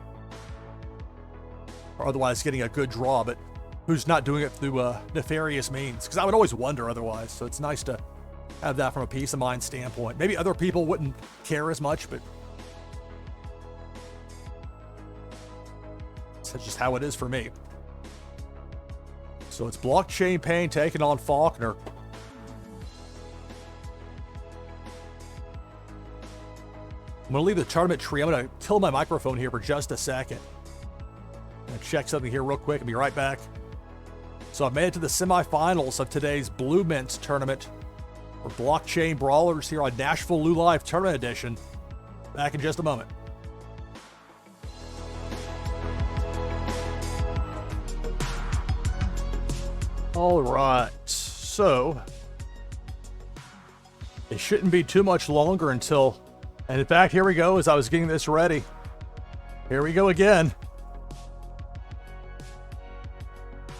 or otherwise getting a good draw, but who's not doing it through nefarious means. Because I would always wonder otherwise, so it's nice to have that from a peace of mind standpoint. Maybe other people wouldn't care as much, but that's just how it is for me. So it's Blockchain Pain taking on Faulkner. I'm going to leave the tournament tree. I'm going to tilt my microphone here for just a second. I'm going to check something here real quick and be right back. So I've made it to the semifinals of today's BluMint tournament for Blockchain Brawlers here on NashvilleLou Live Tournament Edition. Back in just a moment. All right, so it shouldn't be too much longer until, and in fact, here we go as I was getting this ready. Here we go again.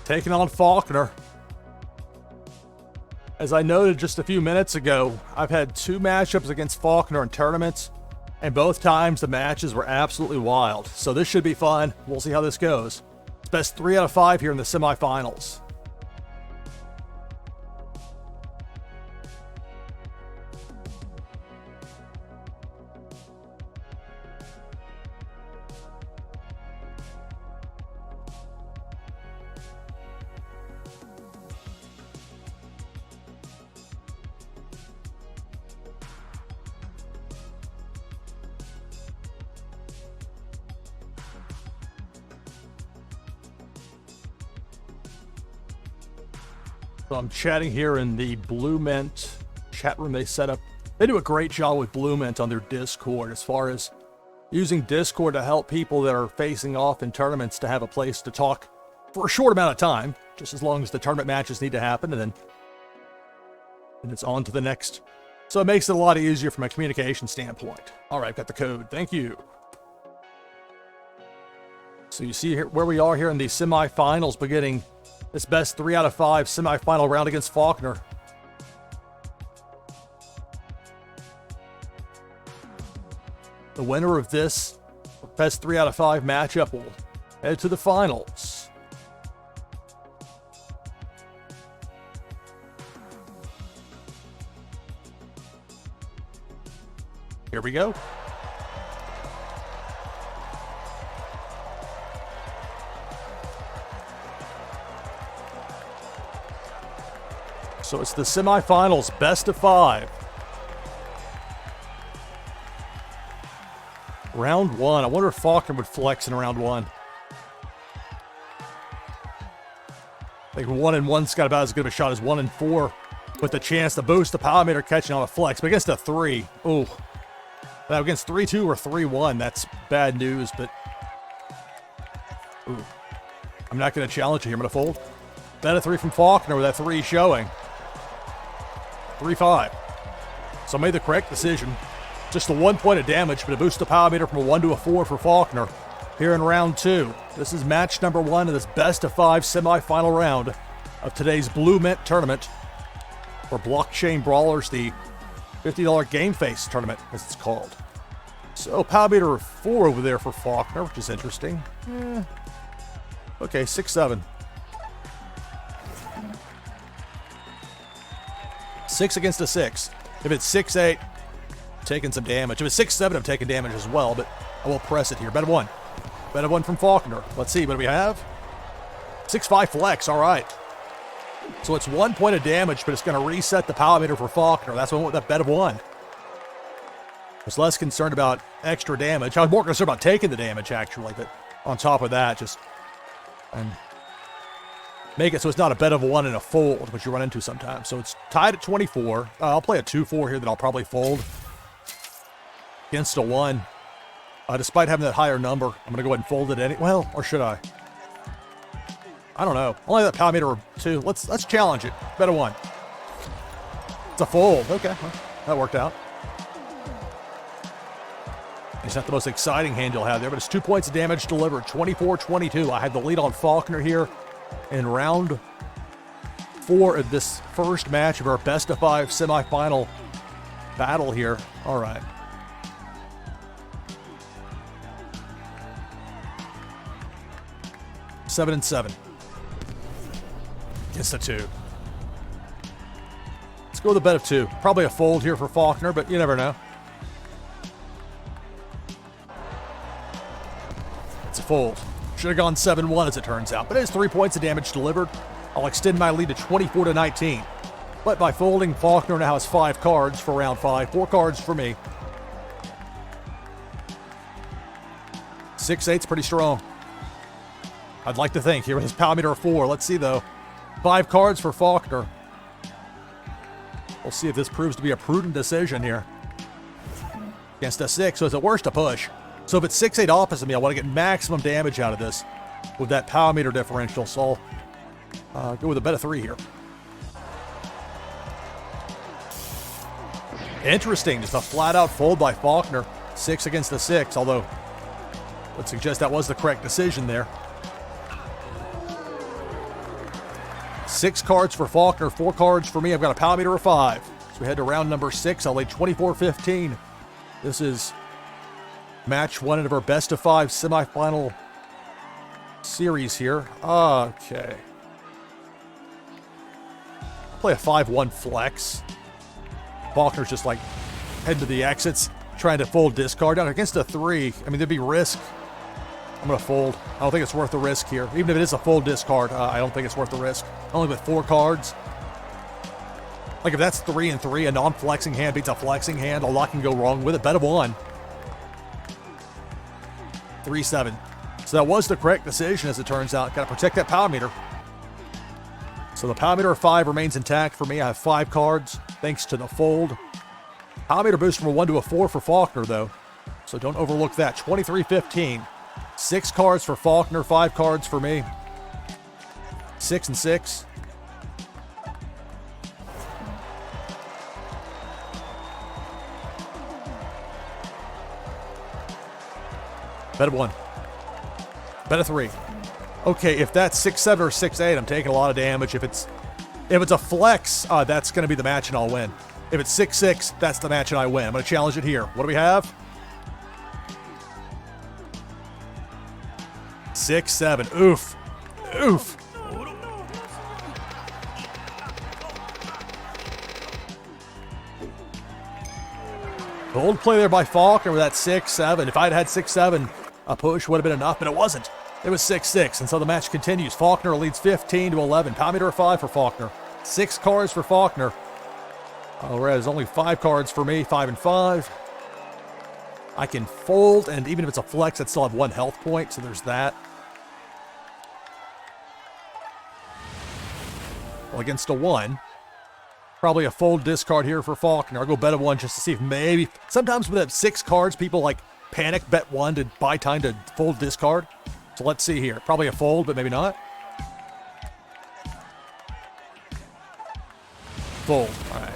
Taking on Faulkner. As I noted just a few minutes ago, I've had 2 matchups against Faulkner in tournaments, and both times the matches were absolutely wild. So this should be fun. We'll see how this goes. It's best 3 out of 5 here in the semifinals. So I'm chatting here in the BluMint chat room they set up. They do a great job with BluMint on their Discord as far as using Discord to help people that are facing off in tournaments to have a place to talk for a short amount of time, just as long as the tournament matches need to happen, and then it's on to the next. So it makes it a lot easier from a communication standpoint. All right, got the code. Thank you. So you see here where we are here in the semifinals, beginning this best 3 out of 5 semifinal round against Faulkner. The winner of this best 3 out of 5 matchup will head to the finals. Here we go. So it's the semifinals, best of 5. Round 1. I wonder if Faulkner would flex in round 1. I think 1 and 1's got about as good of a shot as 1 and 4, with the chance to boost the power meter catching on a flex. But against a 3, oh, now against 3-2 or 3-1, that's bad news. But ooh, I'm not going to challenge it here. I'm going to fold. Bet a 3 from Faulkner with that 3 showing. 3-5. So I made the correct decision. Just the 1 point of damage, but it boosts the power meter from a 1 to a 4 for Faulkner. here in round 2. This is match number 1 of this best-of-5 semifinal round of today's BluMint tournament for Blockchain Brawlers, the $50 game face tournament, as it's called. So, power meter 4 over there for Faulkner, which is interesting. Okay, 6-7. 6 against a 6. If it's 6-8, taking some damage. If it's 6-7, I'm taking damage as well, but I will press it here. Bet of 1. Bet of 1 from Faulkner. Let's see, what do we have? 6-5 flex, all right. So it's 1 point of damage, but it's going to reset the power meter for Faulkner. That's what I went with that bet of 1. I was less concerned about extra damage. I was more concerned about taking the damage, actually, but on top of that, just and make it so it's not a bet of 1 and a fold, which you run into sometimes. So it's tied at 24. I'll play a 2-4 here that I'll probably fold against a 1. Despite having that higher number, I'm going to go ahead and fold it well, or should I? I don't know. Only that power meter 2. Let's challenge it. Bet of 1. It's a fold. Okay, well, that worked out. It's not the most exciting hand you'll have there, but it's 2 points of damage delivered. 24-22. I had the lead on Faulkner here in round 4 of this first match of our best-of-5 semifinal battle here. All right. Seven and 7. Against a 2. Let's go with a bet of 2. Probably a fold here for Faulkner, but you never know. It's a fold. Should have gone 7-1 as it turns out, but it is 3 points of damage delivered. I'll extend my lead to 24-19. But by folding, Faulkner now has 5 cards for round 5. 4 cards for me. 6-8's pretty strong. I'd like to think here with his power meter of 4. Let's see though. 5 cards for Faulkner. We'll see if this proves to be a prudent decision here. Against a 6, so it's at worst a push. So if it's 6-8 opposite me, I want to get maximum damage out of this with that power meter differential. So I'll go with a bet of 3 here. Interesting, just a flat-out fold by Faulkner. 6 against a 6, although I would suggest that was the correct decision there. 6 cards for Faulkner, 4 cards for me. I've got a power meter of 5. So we head to round number 6. I'll lay 24-15. This is match 1 of our best-of-5 semifinal series here. Okay. Play a 5-1 flex. Faulkner's just like heading to the exits, trying to fold discard. Down against a 3, I mean, there'd be risk. I'm going to fold. I don't think it's worth the risk here. Even if it is a full discard, I don't think it's worth the risk. Only with 4 cards. Like if that's 3 and 3, a non-flexing hand beats a flexing hand, a lot can go wrong with it. Bet of 1. 3-7. So that was the correct decision as it turns out. Got to protect that power meter. So the power meter of 5 remains intact for me. I have 5 cards thanks to the fold. Power meter boost from a 1 to a 4 for Faulkner though. So don't overlook that. 23-15. 6 cards for Faulkner, 5 cards for me. 6 and 6. Bet of 1. Bet of 3. Okay, if that's 6-7 or 6-8, I'm taking a lot of damage. If it's a flex, that's going to be the match and I'll win. If it's 6-6, that's the match and I win. I'm going to challenge it here. What do we have? 6-7. Oof. Oof. Bold play there by Faulkner with that 6-7. If I'd had 6-7, a push would have been enough, but it wasn't. It was 6-6, and so the match continues. Faulkner leads 15-11. Power meter of 5 for Faulkner. 6 cards for Faulkner. Whereas only 5 cards for me, 5 and 5. I can fold, and even if it's a flex, I'd still have 1 health point, so there's that. Well, against a 1. Probably a fold discard here for Faulkner. I'll go bet of 1 just to see if maybe... Sometimes with that 6 cards, people like panic bet 1 to buy time to fold discard. So let's see here. Probably a fold, but maybe not. Fold. All right.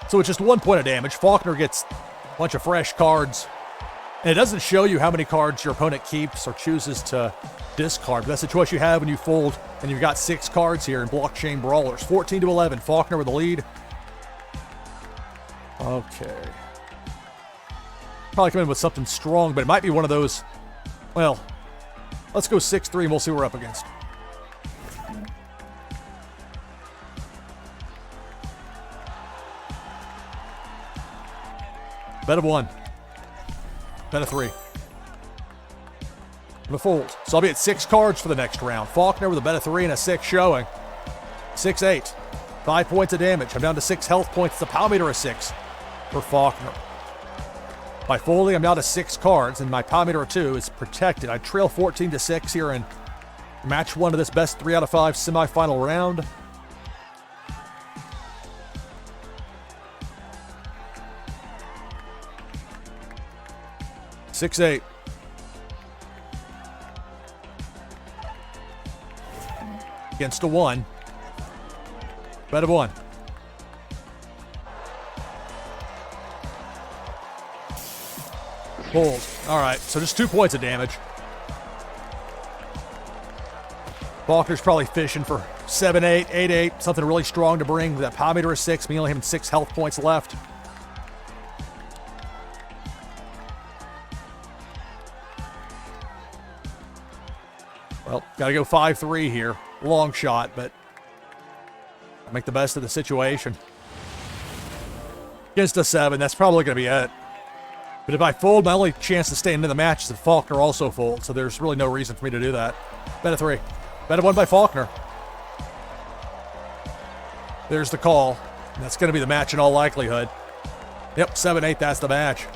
So it's just 1 point of damage. Faulkner gets a bunch of fresh cards And it doesn't show you how many cards your opponent keeps or chooses to discard. But that's the choice you have when you fold, and you've got 6 cards here in Blockchain Brawlers. 14-11. Faulkner with the lead. Okay. Probably come in with something strong, but it might be one of those. Well, let's go 6-3 and we'll see what we're up against. Bet of 1. Bet of 3. I'm going to fold. So I'll be at 6 cards for the next round. Faulkner with a bet of 3 and a 6 showing. 6-8. 5 points of damage. I'm down to 6 health points. The power meter is 6 for Faulkner. By folding, I'm down to 6 cards, and my power meter of 2 is protected. I trail 14-6 here in match 1 of this best 3 out of 5 semifinal round. $6-8. Against a 1. Bet of 1. Fold. All right, so just 2 points of damage. Faulkner's probably fishing for 7-8, 8-8, something really strong to bring. That power meter is 6, me only having 6 health points left. Well, got to go 5-3 here. Long shot, but I'll make the best of the situation. Against a 7, that's probably going to be it. But if I fold, my only chance to stay into the match is if Faulkner also folds, so there's really no reason for me to do that. Bet of 3. Bet of 1 by Faulkner. There's the call. That's going to be the match in all likelihood. Yep, 7-8, that's the match.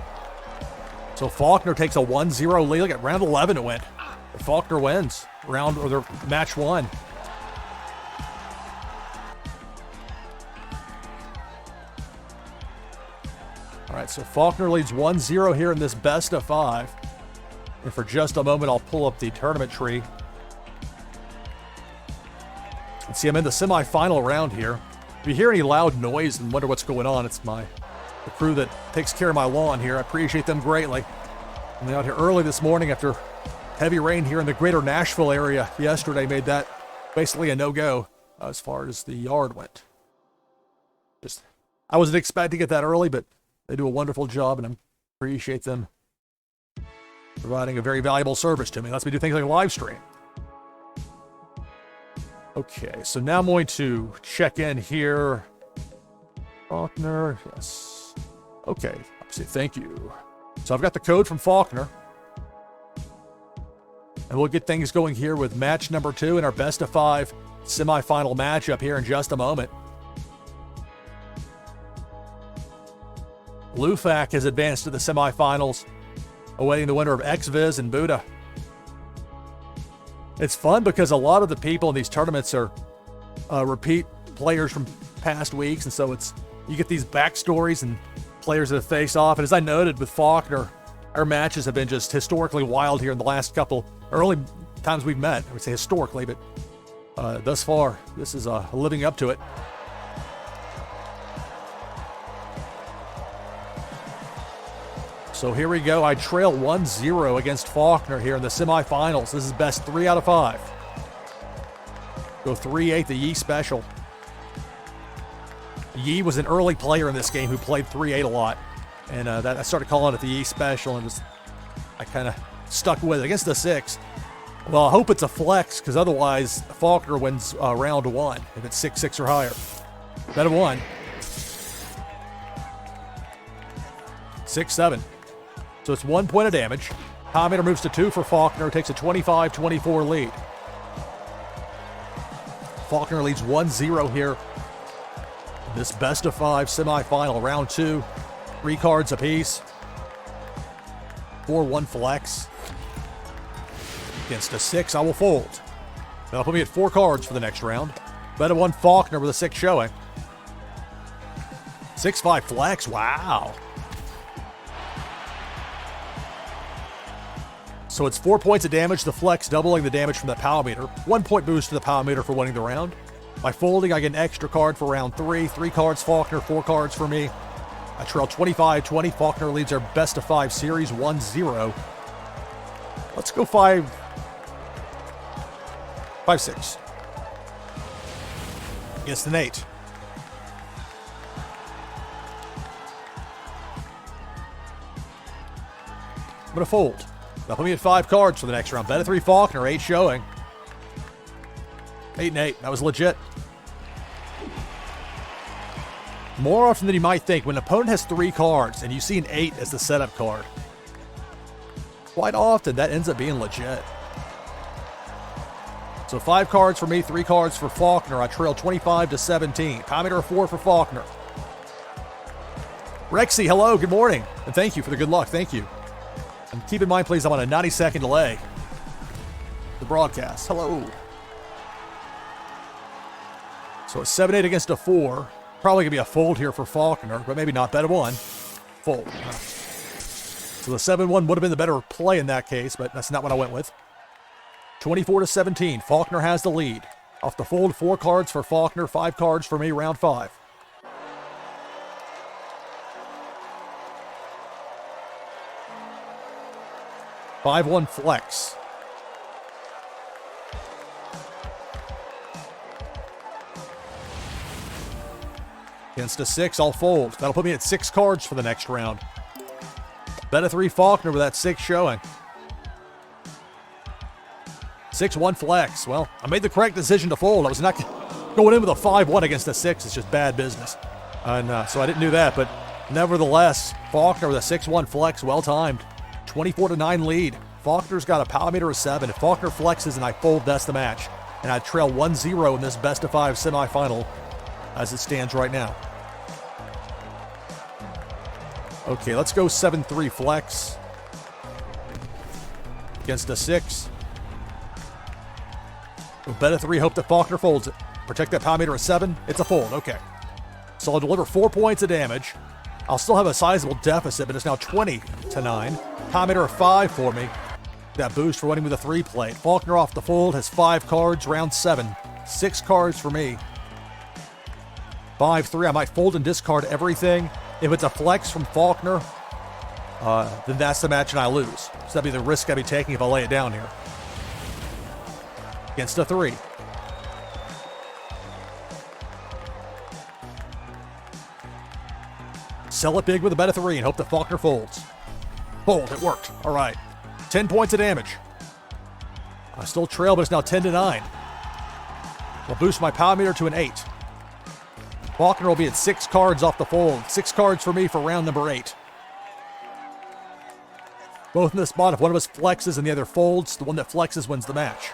So Faulkner takes a 1-0 lead. Look at round 11 it went. Faulkner wins match 1. All right, so Faulkner leads 1-0 here in this best of 5. And for just a moment, I'll pull up the tournament tree. And see, I'm in the semifinal round here. If you hear any loud noise and wonder what's going on, it's the crew that takes care of my lawn here. I appreciate them greatly. I'm out here early this morning after heavy rain here in the greater Nashville area yesterday made that basically a no-go as far as the yard went. I wasn't expecting to get that early, but they do a wonderful job, and I appreciate them providing a very valuable service to me. Lets me do things like live stream. Okay, so now I'm going to check in here. Faulkner, yes. Okay, I'll say thank you. So I've got the code from Faulkner. And we'll get things going here with match number 2 in our best of 5 semifinal matchup here in just a moment. Lufac has advanced to the semifinals, awaiting the winner of XViz and Buddha. It's fun because a lot of the people in these tournaments are repeat players from past weeks, and so you get these backstories and players that have faced off. And as I noted with Faulkner, our matches have been just historically wild here in the last couple, or only times we've met. I would say historically, but thus far, this is living up to it. So here we go. I trail 1-0 against Faulkner here in the semifinals. This is best 3 out of 5. Go 3-8, the Yi special. Yi was an early player in this game who played 3-8 a lot. And I started calling it the Yi special, and I kind of stuck with it. Against the 6, well, I hope it's a flex, because otherwise Faulkner wins round 1 if it's 6-6 or higher. Bet of 1. 6-7. So it's 1 point of damage. Power meter moves to 2 for Faulkner, takes a 25-24 lead. Faulkner leads 1-0 here. This best of 5 semifinal, round 2. 3 cards apiece. 4-1 flex. Against a 6, I will fold. That'll put me at 4 cards for the next round. Bet of 1 Faulkner with a 6 showing. 6-5 flex, wow. So it's 4 points of damage, the flex doubling the damage from the power meter. 1 point boost to the power meter for winning the round. By folding, I get an extra card for round 3. 3 cards Faulkner, 4 cards for me. I trail 25-20. Faulkner leads our best of 5 series 1-0. Let's go 5-6. Against the Nate. I'm going to fold. That'll put me at 5 cards for the next round. Bet of 3 Faulkner, 8 showing. 8 and 8. That was legit. More often than you might think, when an opponent has 3 cards and you see an 8 as the setup card, quite often that ends up being legit. So 5 cards for me, 3 cards for Faulkner. I trail 25-17. Power of 4 for Faulkner. Rexy, hello, good morning. And thank you for the good luck. Thank you. And keep in mind, please, I'm on a 90-second delay. The broadcast. Hello. So a 7-8 against a 4. Probably going to be a fold here for Faulkner, but maybe not. Bet a 1. Fold. So the 7-1 would have been the better play in that case, but that's not what I went with. 24-17. Faulkner has the lead. Off the fold, 4 cards for Faulkner, 5 cards for me, round 5. Five-1 flex. Against a 6, I'll fold. That'll put me at 6 cards for the next round. Bet a 3 Faulkner with that 6 showing. 6-1 flex. Well, I made the correct decision to fold. I was not going in with a 5-1 against a 6. It's just bad business. And so I didn't do that. But nevertheless, Faulkner with a 6-1 flex, well-timed. 24-9 lead. Faulkner's got a power meter of 7. If Faulkner flexes and I fold, that's the match. And I trail 1-0 in this best of 5 semifinal as it stands right now. Okay, let's go 7-3 flex. Against a 6. We'll bet a 3, hope that Faulkner folds it. Protect that power meter of 7. It's a fold, okay. So I'll deliver 4 points of damage. I'll still have a sizable deficit, but it's now 20-9. Power meter of 5 for me. That boost for winning with a 3 plate. Faulkner off the fold has 5 cards, round 7. 6 cards for me. 5-3, I might fold and discard everything. If it's a flex from Faulkner, then that's the match and I lose. So that'd be the risk I'd be taking if I lay it down here. Against a 3. Sell it big with a bet of 3 and hope that Faulkner folds. Fold, it worked. All right. 10 points of damage. I still trail, but it's now 10-9. I'll boost my power meter to an 8. Faulkner will be at 6 cards off the fold. 6 cards for me for round number 8. Both in this spot. If one of us flexes and the other folds, the one that flexes wins the match.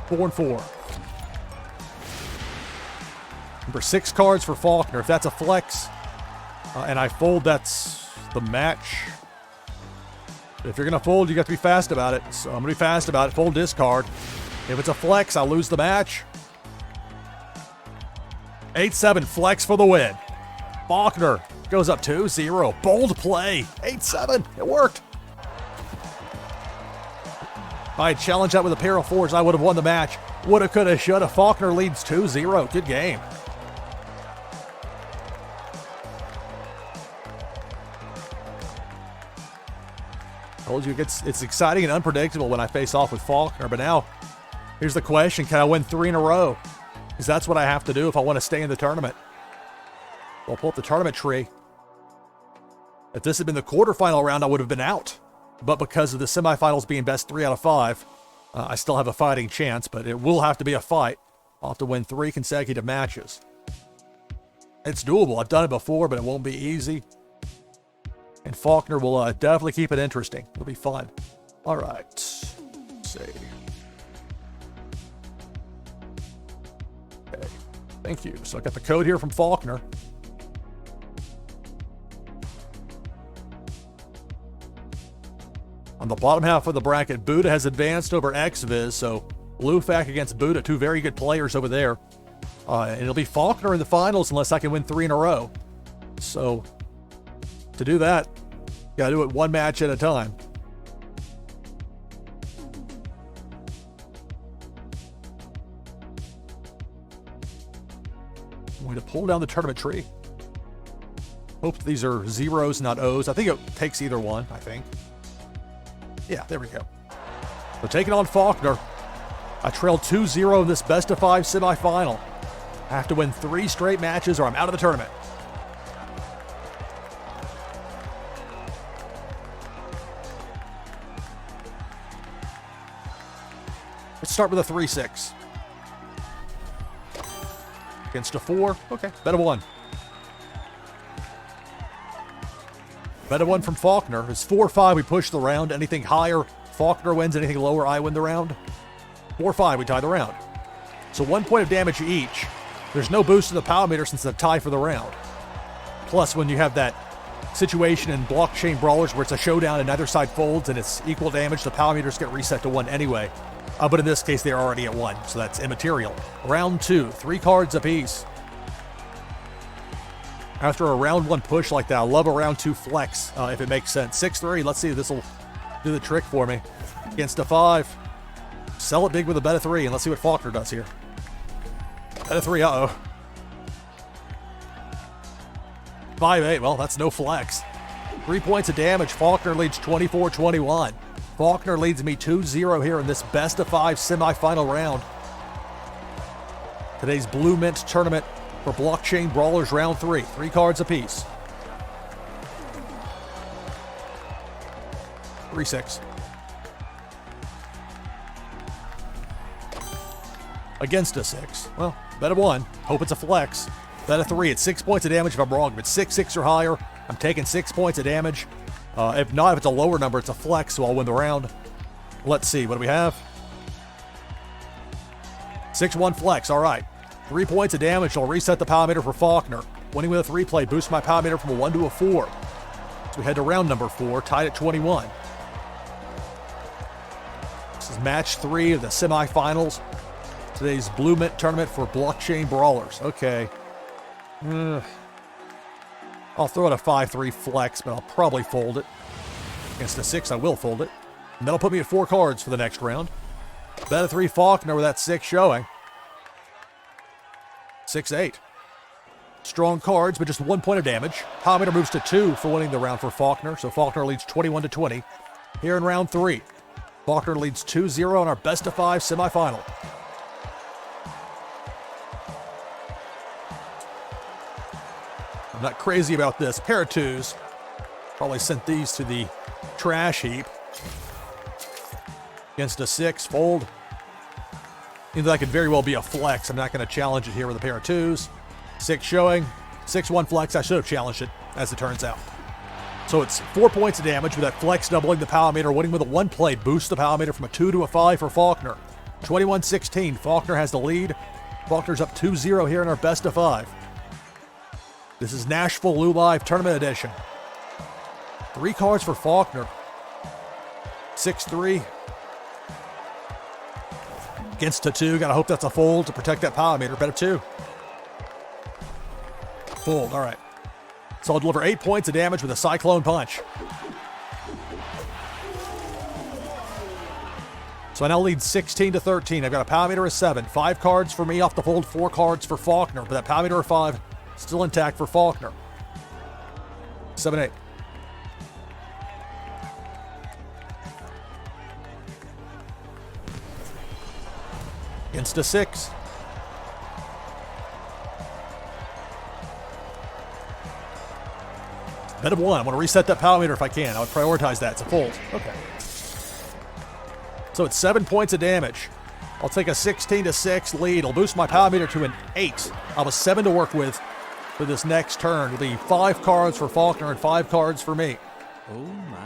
Four and 4. Number 6 cards for Faulkner. If that's a flex and I fold, that's the match. If you're going to fold, you got to be fast about it. So I'm going to be fast about it. Fold, discard. If it's a flex, I'll lose the match. 8-7 flex for the win. Faulkner goes up 2-0. Bold play. 8-7. It worked. If I had challenged that with a pair of 4s, I would have won the match. Woulda, coulda, shoulda. Faulkner leads 2-0. Good game. Told you it's exciting and unpredictable when I face off with Faulkner, but now here's the question: can I win 3 in a row? Because that's what I have to do if I want to stay in the tournament. I'll pull up the tournament tree. If this had been the quarterfinal round, I would have been out. But because of the semifinals being best 3 out of 5, I still have a fighting chance, but it will have to be a fight. I'll have to win 3 consecutive matches. It's doable. I've done it before, but it won't be easy. And Faulkner will definitely keep it interesting. It'll be fun. All right. Let's see. Okay. Thank you. So I got the code here from Faulkner. On the bottom half of the bracket, Buddha has advanced over XViz, so Lufac against Buddha, 2 very good players over there. And it'll be Faulkner in the finals unless I can win 3 in a row. So to do that, you gotta do it 1 match at a time. going to pull down the tournament tree. Hope these are zeros, not O's. I think it takes either one, I think. Yeah, there we go. So taking on Faulkner. I trail 2-0 in this best-of-5 semifinal. I have to win 3 straight matches or I'm out of the tournament. Let's start with a 3-6. Against a 4. Okay, bet of 1. Bet of 1 from Faulkner. It's 4-5, we push the round. Anything higher, Faulkner wins. Anything lower, I win the round. 4-5, we tie the round. So 1 point of damage each. There's no boost to the power meter since it's a tie for the round. Plus, when you have that situation in blockchain brawlers where it's a showdown and neither side folds and it's equal damage, the power meters get reset to 1 anyway. But in this case, they're already at 1, so that's immaterial. Round 2, 3 cards apiece. After a round 1 push like that, I love a round 2 flex, if it makes sense. 6-3, let's see if this will do the trick for me. Against a 5. Sell it big with a bet of 3, and let's see what Faulkner does here. Bet of 3, uh-oh. 5-8, well, that's no flex. 3 points of damage, Faulkner leads 24-21. Faulkner leads me 2-0 here in this best-of-5 semifinal round. Today's BluMint tournament for Blockchain Brawlers round 3. 3 cards apiece. 3-6. Against a 6. Well, bet of 1. Hope it's a flex. Bet of 3. It's 6 points of damage if I'm wrong. If it's 6-6 or higher, I'm taking 6 points of damage. If not, if it's a lower number, it's a flex, so I'll win the round. Let's see. What do we have? 6-1 flex. All right. 3 points of damage. I'll reset the power meter for Faulkner. Winning with a 3 play boosts my power meter from a 1 to a 4. So we head to round number 4, tied at 21. This is match 3 of the semifinals. Today's BluMint tournament for Blockchain Brawlers. Okay. I'll throw it a 5-3 flex, but I'll probably fold it. Against a 6, I will fold it. And that'll put me at 4 cards for the next round. Bet of 3 Faulkner with that 6 showing. 6-8. Strong cards, but just 1 point of damage. Power meter moves to 2 for winning the round for Faulkner, so Faulkner leads 21-20. Here in round 3, Faulkner leads 2-0 in our best-of-5 semifinal. I'm not crazy about this. Pair of 2s. Probably sent these to the trash heap. Against a 6, fold. Even though that could very well be a flex, I'm not going to challenge it here with a pair of 2s. 6 showing. 6-1 flex. I should have challenged it, as it turns out. So it's 4 points of damage with that flex doubling the power meter. Winning with a 1 play boosts the power meter from a 2 to a 5 for Faulkner. 21-16. Faulkner has the lead. Faulkner's up 2-0 here in our best-of-5. This is NashvilleLou Live Tournament Edition. 3 cards for Faulkner. 6-3. Against a 2. Gotta hope that's a fold to protect that power meter. Bet of 2. Fold. All right. So I'll deliver 8 points of damage with a Cyclone Punch. So I now lead 16-13. I've got a power meter of 7. 5 cards for me off the fold. 4 cards for Faulkner. But that power meter of 5 still intact for Faulkner. 7-8. Against a 6. Bet of 1. I want to reset that power meter if I can. I would prioritize that. It's a fold. Okay. So it's 7 points of damage. I'll take a 16-6 lead. I'll boost my power meter to an 8. I'll have a 7 to work with for this next turn. It'll be 5 cards for Faulkner and 5 cards for me. Oh my.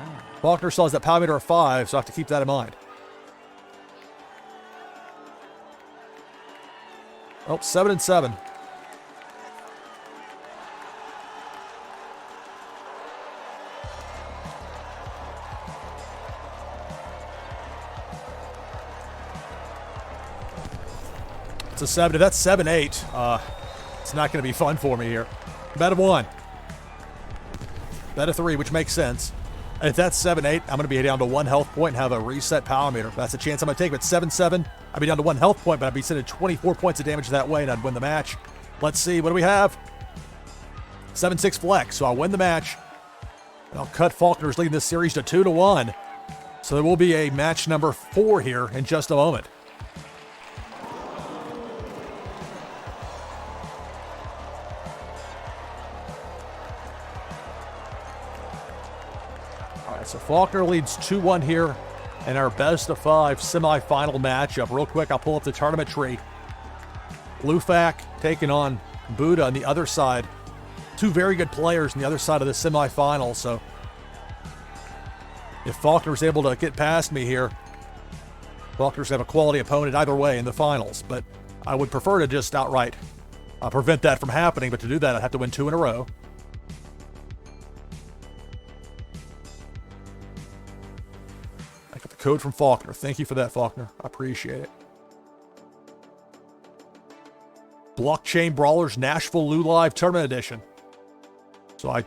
Faulkner still has that power meter of 5, so I have to keep that in mind. Oh, 7-7. It's a 7. If that's 7-8, it's not going to be fun for me here. Bet of 1. Bet of 3, which makes sense. And if that's 7-8, I'm going to be down to 1 health point and have a reset power meter. That's a chance I'm going to take. But 7-7, I'd be down to 1 health point, but I'd be sending 24 points of damage that way, and I'd win the match. Let's see, what do we have? 7-6 flex, so I'll win the match. And I'll cut Faulkner's lead in this series to 2-1. So there will be a match number 4 here in just a moment. All right, so Faulkner leads 2-1 here in our best of 5 semifinal matchup. Real quick, I'll pull up the tournament tree. Blufac taking on Buddha on the other side. 2 very good players on the other side of the semifinal, so if Faulkner's able to get past me here, Faulkner's have a quality opponent either way in the finals, but I would prefer to just outright prevent that from happening, but to do that I'd have to win 2 in a row. I got the code from Faulkner. Thank you for that, Faulkner. I appreciate it. Blockchain Brawlers NashvilleLou Live Tournament Edition. So I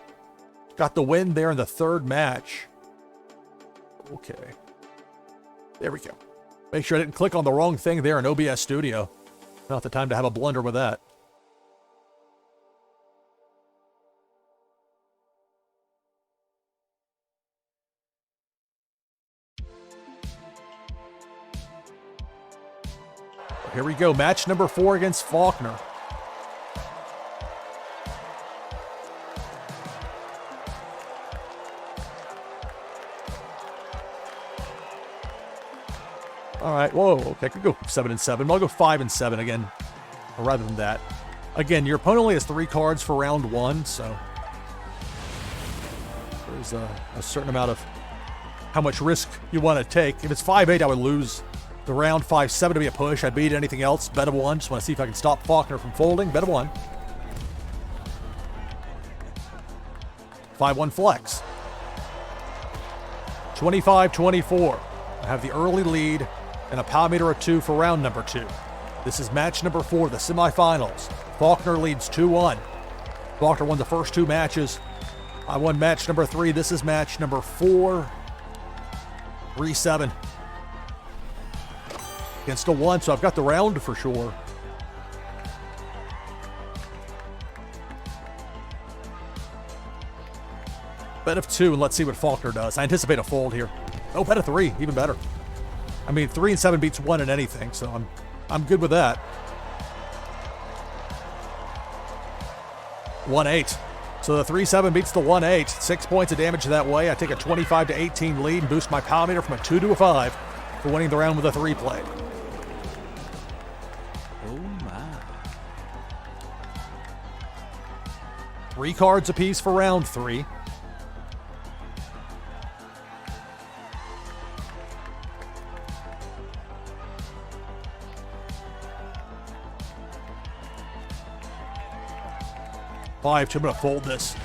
got the win there in the 3rd match. Okay. There we go. Make sure I didn't click on the wrong thing there in OBS Studio. Not the time to have a blunder with that. Here we go. Match number 4 against Faulkner. All right, whoa, okay, I could go 7-7. I'll go 5-7 again, rather than that. Again, your opponent only has 3 cards for round 1, so there's a certain amount of how much risk you want to take. If it's 5-8, I would lose the round. 5-7 to be a push. I'd beat anything else. Bet of 1. Just want to see if I can stop Faulkner from folding. Bet of 1. 5-1 flex. 25-24. I have the early lead and a power meter of 2 for round number 2. This is match number 4, the semifinals. Faulkner leads 2-1. Faulkner won the first 2 matches. I won match number 3. This is match number 4. 3-7. Against a 1, so I've got the round for sure. Bet of 2, and let's see what Faulkner does. I anticipate a fold here. Oh, bet of 3, even better. I mean, 3 and 7 beats 1 in anything, so I'm good with that. 1-8. So the 3-7 beats the 1-8. 6 points of damage that way. I take a 25-18 lead and boost my power meter from a 2 to a 5 for winning the round with a 3 play. Oh my. 3 cards apiece for round 3. I'm going to fold this.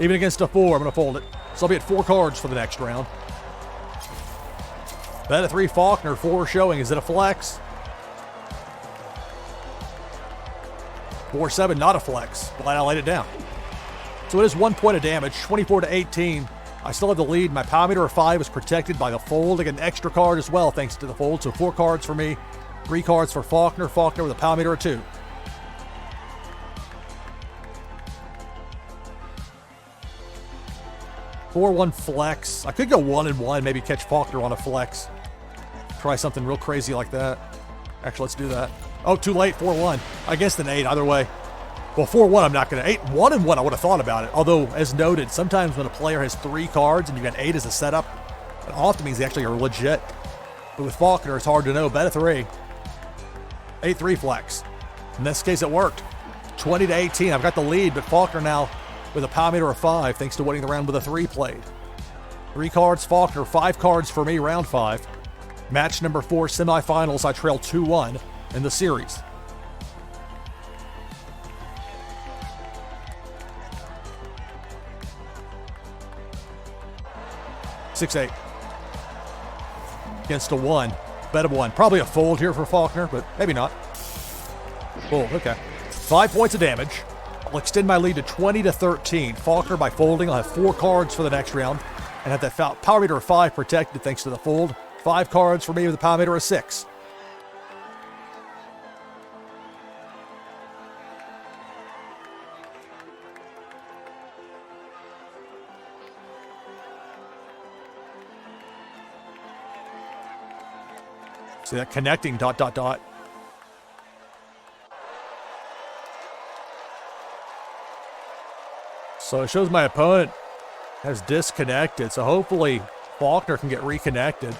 Even against a 4, I'm going to fold it. So I'll be at 4 cards for the next round. Bet of 3 Faulkner, 4 showing. Is it a flex? 4-7, not a flex. Glad I laid it down. So it is 1 point of damage, 24-18. I still have the lead. My power meter of 5 is protected by the fold. I get an extra card as well thanks to the fold. So 4 cards for me, 3 cards for Faulkner. Faulkner with a power meter of 2. Four 1 flex. I could go 1-1, maybe catch Faulkner on a flex. Try something real crazy like that. Actually, let's do that. Oh, too late. 4-1. I guess an 8 either way. Well, 4-1, I'm not going to. 1-1, I would have thought about it. Although, as noted, sometimes when a player has 3 cards and you got 8 as a setup, it often means they actually are legit. But with Faulkner, it's hard to know. Bet of 3. 8-3 flex. In this case, it worked. 20-18. I've got the lead, but Faulkner now with a power meter of 5, thanks to winning the round with a 3 played. 3 cards, Faulkner, 5 cards for me, round 5. Match number 4, semifinals, I trail 2-1 in the series. $6-8. Against a 1. Bet of 1. Probably a fold here for Faulkner, but maybe not. Fold, okay. 5 points of damage. I'll extend my lead to 20-13. Faulkner, by folding, I'll have 4 cards for the next round and have that power meter of 5 protected thanks to the fold. 5 cards for me with a power meter of 6. See that connecting ... So it shows my opponent has disconnected. So hopefully Faulkner can get reconnected.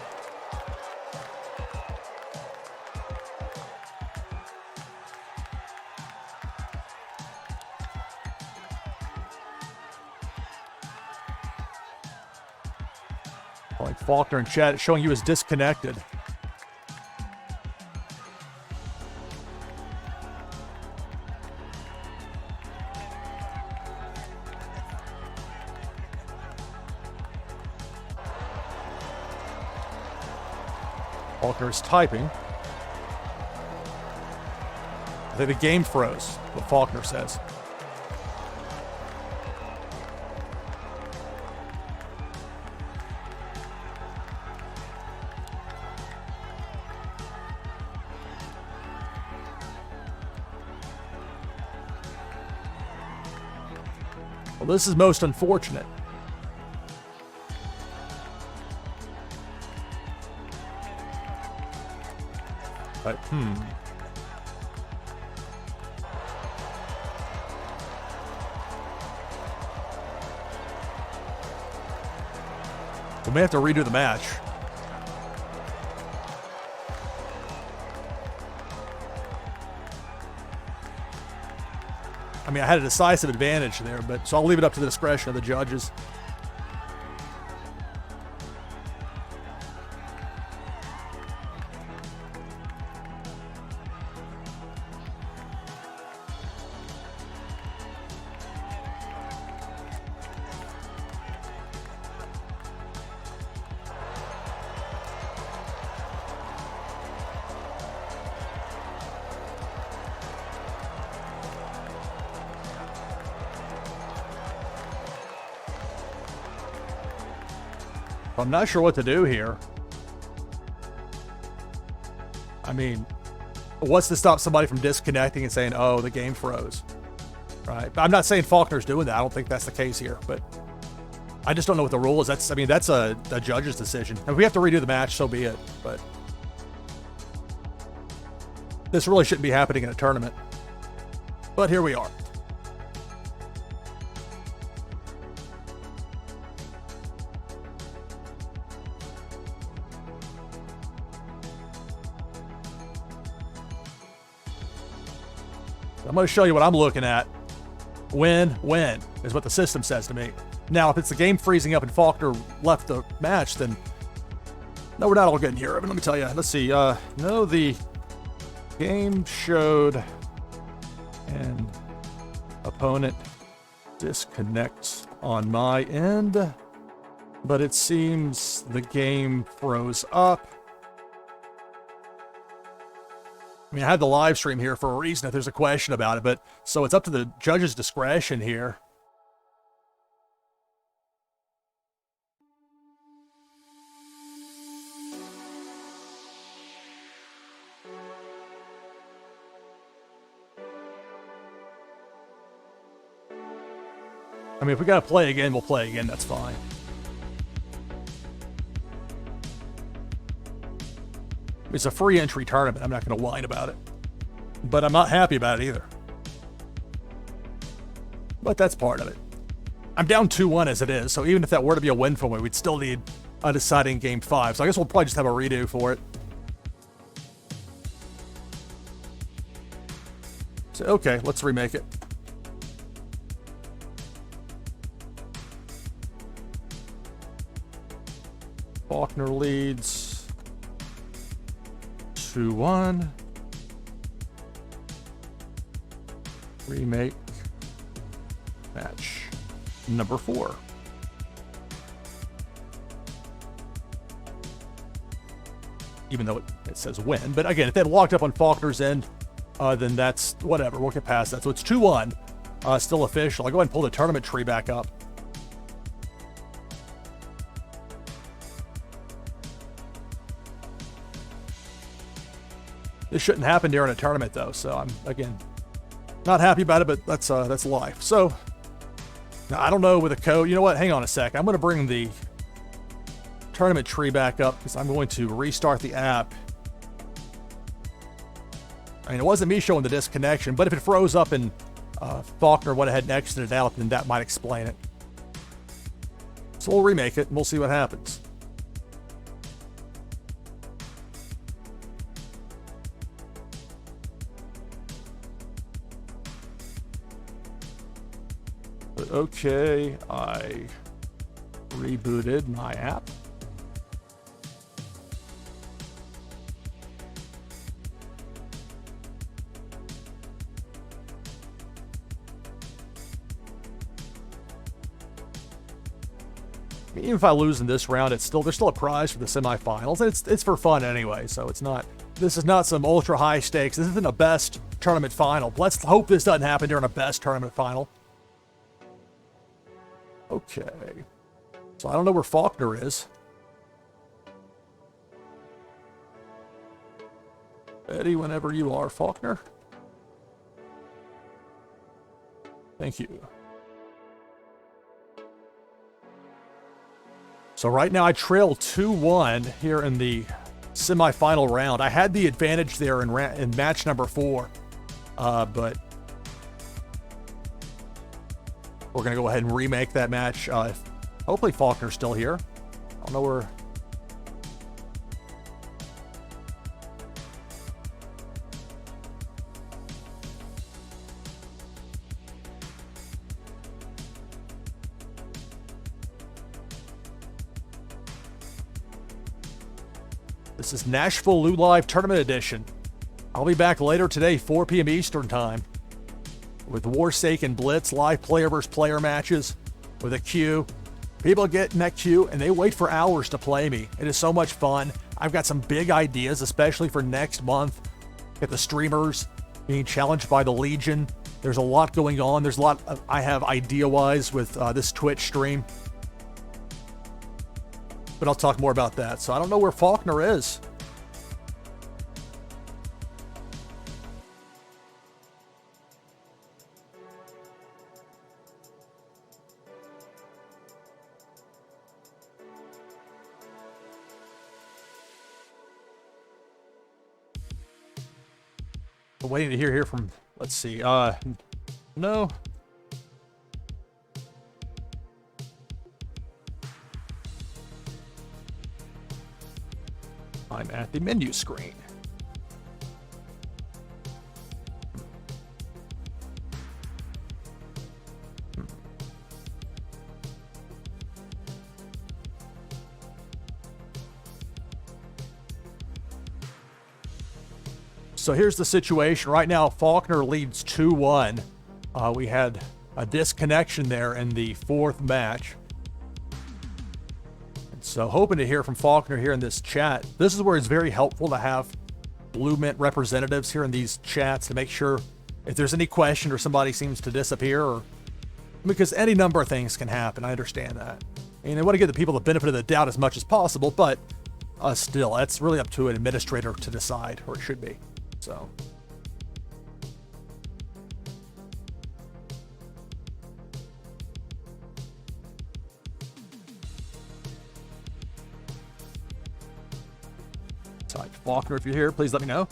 Like Faulkner in chat, it's showing you as disconnected. Faulkner is typing. I think the game froze, what Faulkner says. Well, this is most unfortunate. But, we may have to redo the match. I mean, I had a decisive advantage there, but so I'll leave it up to the discretion of the judges. I'm not sure what to do here. I mean, what's to stop somebody from disconnecting and saying, oh, the game froze? Right? I'm not saying Faulkner's doing that. I don't think that's the case here, but I just don't know what the rule is. That's a judge's decision. If we have to redo the match, so be it. But this really shouldn't be happening in a tournament. But here we are. I'm going to show you what I'm looking at. Win is what the system says to me. Now, if it's the game freezing up and Faulkner left the match, then no, we're not all good here. But let me tell you. Let's see. No, the game showed an opponent disconnects on my end, but it seems the game froze up. I mean, I had the live stream here for a reason if there's a question about it, but so it's up to the judge's discretion here. I mean, if we got to play again, we'll play again. That's fine. It's a free entry tournament. I'm not going to whine about it. But I'm not happy about it either. But that's part of it. I'm down 2-1 as it is, so even if that were to be a win for me, we'd still need a deciding game 5. So I guess we'll probably just have a redo for it. So, okay, let's remake it. Faulkner leads 2-1. Remake match number 4. Even though it says win. But again, if they had locked up on Faulkner's end, then that's whatever. We'll get past that. So it's 2-1. Still official. I'll go ahead and pull the tournament tree back up. This shouldn't happen during a tournament, though. So I'm, again, not happy about it, but that's life. So now I don't know with a code. You know what? Hang on a sec. I'm going to bring the tournament tree back up because I'm going to restart the app I mean, it wasn't me showing the disconnection, but if it froze up and Faulkner went ahead and exited out, then that might explain it. So we'll remake it and we'll see what happens. But okay, I rebooted my app. Even if I lose in this round, there's still a prize for the semifinals, and it's for fun anyway. So this is not some ultra high stakes. This isn't a best tournament final. Let's hope this doesn't happen during a best tournament final. Okay, so I don't know where Faulkner is. Ready whenever you are, Faulkner. Thank you. So right now I trail 2-1 here in the semifinal round. I had the advantage there in match number 4, but we're going to go ahead and remake that match. Hopefully Faulkner's still here. I don't know where... This is NashvilleLou Live Tournament Edition. I'll be back later today, 4 p.m. Eastern Time, with Warsake and Blitz live player versus player matches with a queue. People get in that queue and they wait for hours to play me. It is so much fun. I've got some big ideas, especially for next month. Get the streamers being challenged by the Legion. There's a lot going on. There's a lot I have idea-wise with this Twitch stream. But I'll talk more about that. So I don't know where Faulkner is. I'm waiting to hear from, let's see, no. I'm at the menu screen. So here's the situation. Right now, Faulkner leads 2-1. We had a disconnection there in the 4th match. So hoping to hear from Faulkner here in this chat. This is where it's very helpful to have BluMint representatives here in these chats to make sure if there's any question or somebody seems to disappear, or because any number of things can happen. I understand that. And I want to give the people the benefit of the doubt as much as possible, but still, that's really up to an administrator to decide, or it should be. So. Faulkner, if you're here, please let me know.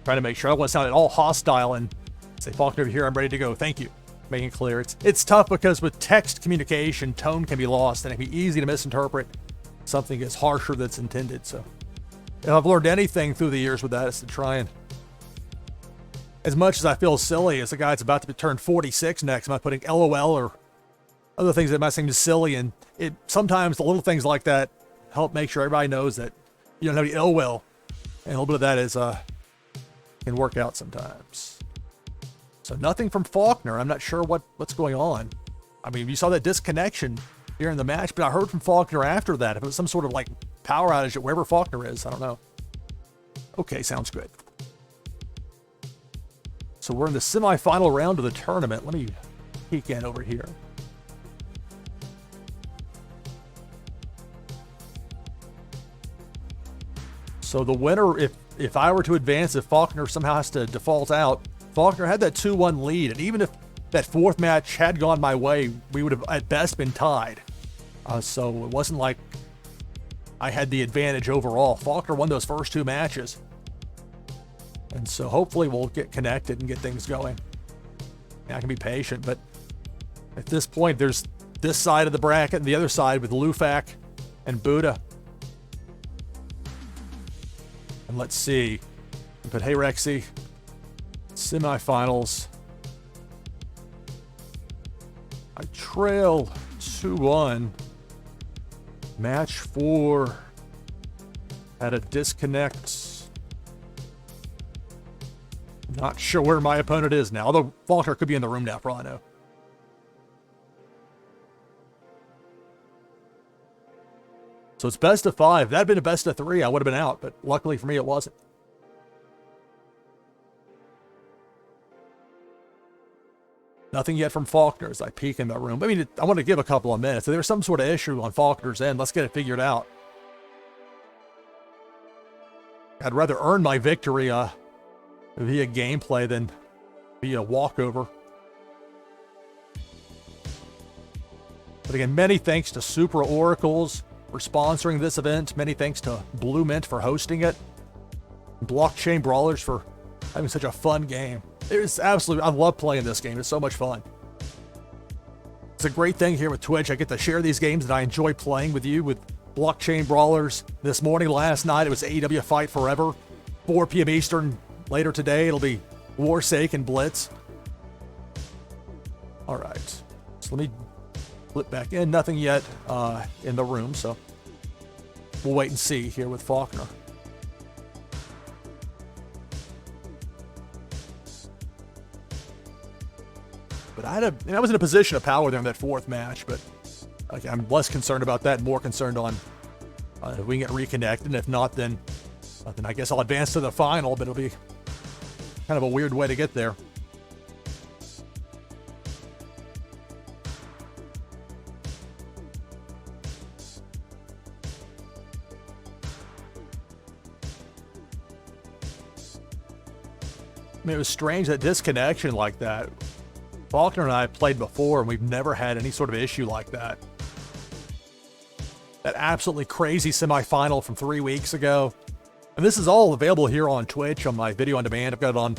Trying to make sure I don't want to sound at all hostile and say, Faulkner, over here, I'm ready to go. Thank you. Making it clear. It's tough because with text communication, tone can be lost and it can be easy to misinterpret something as harsher that's intended. So if I've learned anything through the years with that, it's to try and, as much as I feel silly as a guy that's about to turn 46 next, am I putting LOL or other things that might seem silly, and it sometimes the little things like that help make sure everybody knows that you don't have any ill will, and a little bit of that is can work out sometimes. So nothing from Faulkner. I'm not sure what's going on. I mean, you saw that disconnection during the match, but I heard from Faulkner after that. If it was some sort of like power outage at wherever Faulkner is, I don't know. Okay, sounds good. So we're in the semifinal round of the tournament. Let me peek in over here. So the winner, if if I were to advance, if Faulkner somehow has to default out, Faulkner had that 2-1 lead, and even if that fourth match had gone my way, we would have at best been tied. So it wasn't like I had the advantage overall. Faulkner won those first 2 matches. And so hopefully we'll get connected and get things going. And I can be patient, but at this point, there's this side of the bracket and the other side with Lufak and Buddha. And let's see. But hey, Rexy, semifinals. I trail 2-1. Match 4 had a disconnect. Not sure where my opponent is now, although Faulkner could be in the room now for all I know. So it's best of 5. If that had been a best of 3, I would have been out, but luckily for me, it wasn't. Nothing yet from Faulkner as I peek in that room. I mean, I want to give a couple of minutes. If there's some sort of issue on Faulkner's end, let's get it figured out. I'd rather earn my victory via gameplay than via walkover. But again, many thanks to Supra Oracles for sponsoring this event. Many thanks to BluMint for hosting it. Blockchain Brawlers for having such a fun game. It's absolutely, I love playing this game. It's so much fun. It's a great thing here with Twitch. I get to share these games that I enjoy playing with you with Blockchain Brawlers. This morning, last night, it was AEW Fight Forever. 4 p.m. Eastern. Later today, it'll be Warsake and Blitz. All right. So let me flip back in. Nothing yet in the room, so we'll wait and see here with Faulkner. But I was in a position of power there in that 4th match, but I'm less concerned about that, more concerned on if we can get reconnected. And if not, then I guess I'll advance to the final, but it'll be kind of a weird way to get there. I mean, it was strange, that disconnection like that. Faulkner and I have played before, and we've never had any sort of issue like that. That absolutely crazy semifinal from 3 weeks ago. And this is all available here on Twitch on my video on demand. I've got it on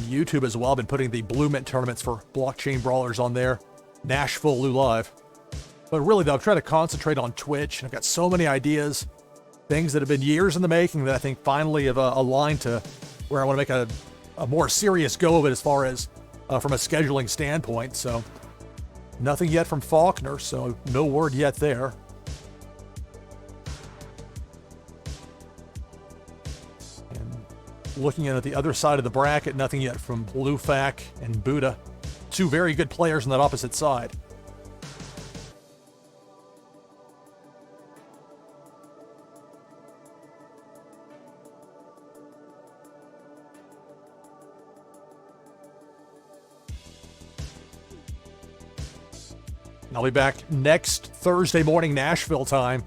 YouTube as well. I've been putting the BluMint tournaments for Blockchain Brawlers on there. NashvilleLou Live. But really, though, I've tried to concentrate on Twitch. I've got so many ideas, things that have been years in the making that I think finally have aligned to where I want to make a more serious go of it as far as from a scheduling standpoint. So nothing yet from Faulkner, so no word yet there. And looking at the other side of the bracket, nothing yet from Lufak and Buddha. 2 very good players on that opposite side. I'll be back next Thursday morning, Nashville time,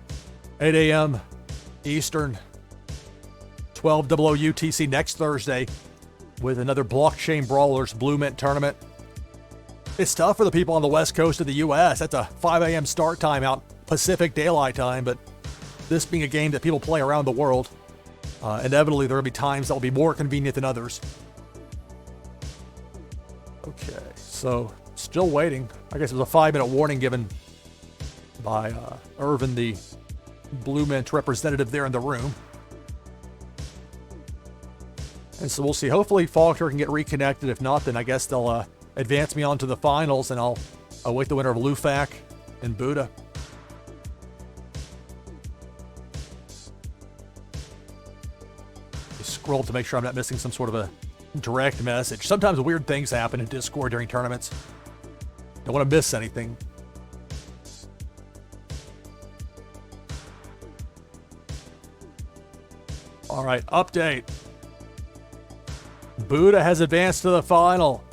8 a.m. Eastern, 12:00 UTC next Thursday with another Blockchain Brawlers BluMint tournament. It's tough for the people on the west coast of the U.S. That's a 5 a.m. start time out Pacific Daylight Time, but this being a game that people play around the world, inevitably there will be times that will be more convenient than others. Okay, so still waiting. I guess it was a 5-minute warning given by Irvin, the BluMint representative there in the room. And so we'll see. Hopefully Faulkner can get reconnected. If not, then I guess they'll advance me on to the finals, and I'll await the winner of Lufak and Buddha. Scroll to make sure I'm not missing some sort of a direct message. Sometimes weird things happen in Discord during tournaments. Don't want to miss anything. All right, update. Buddha has advanced to the final.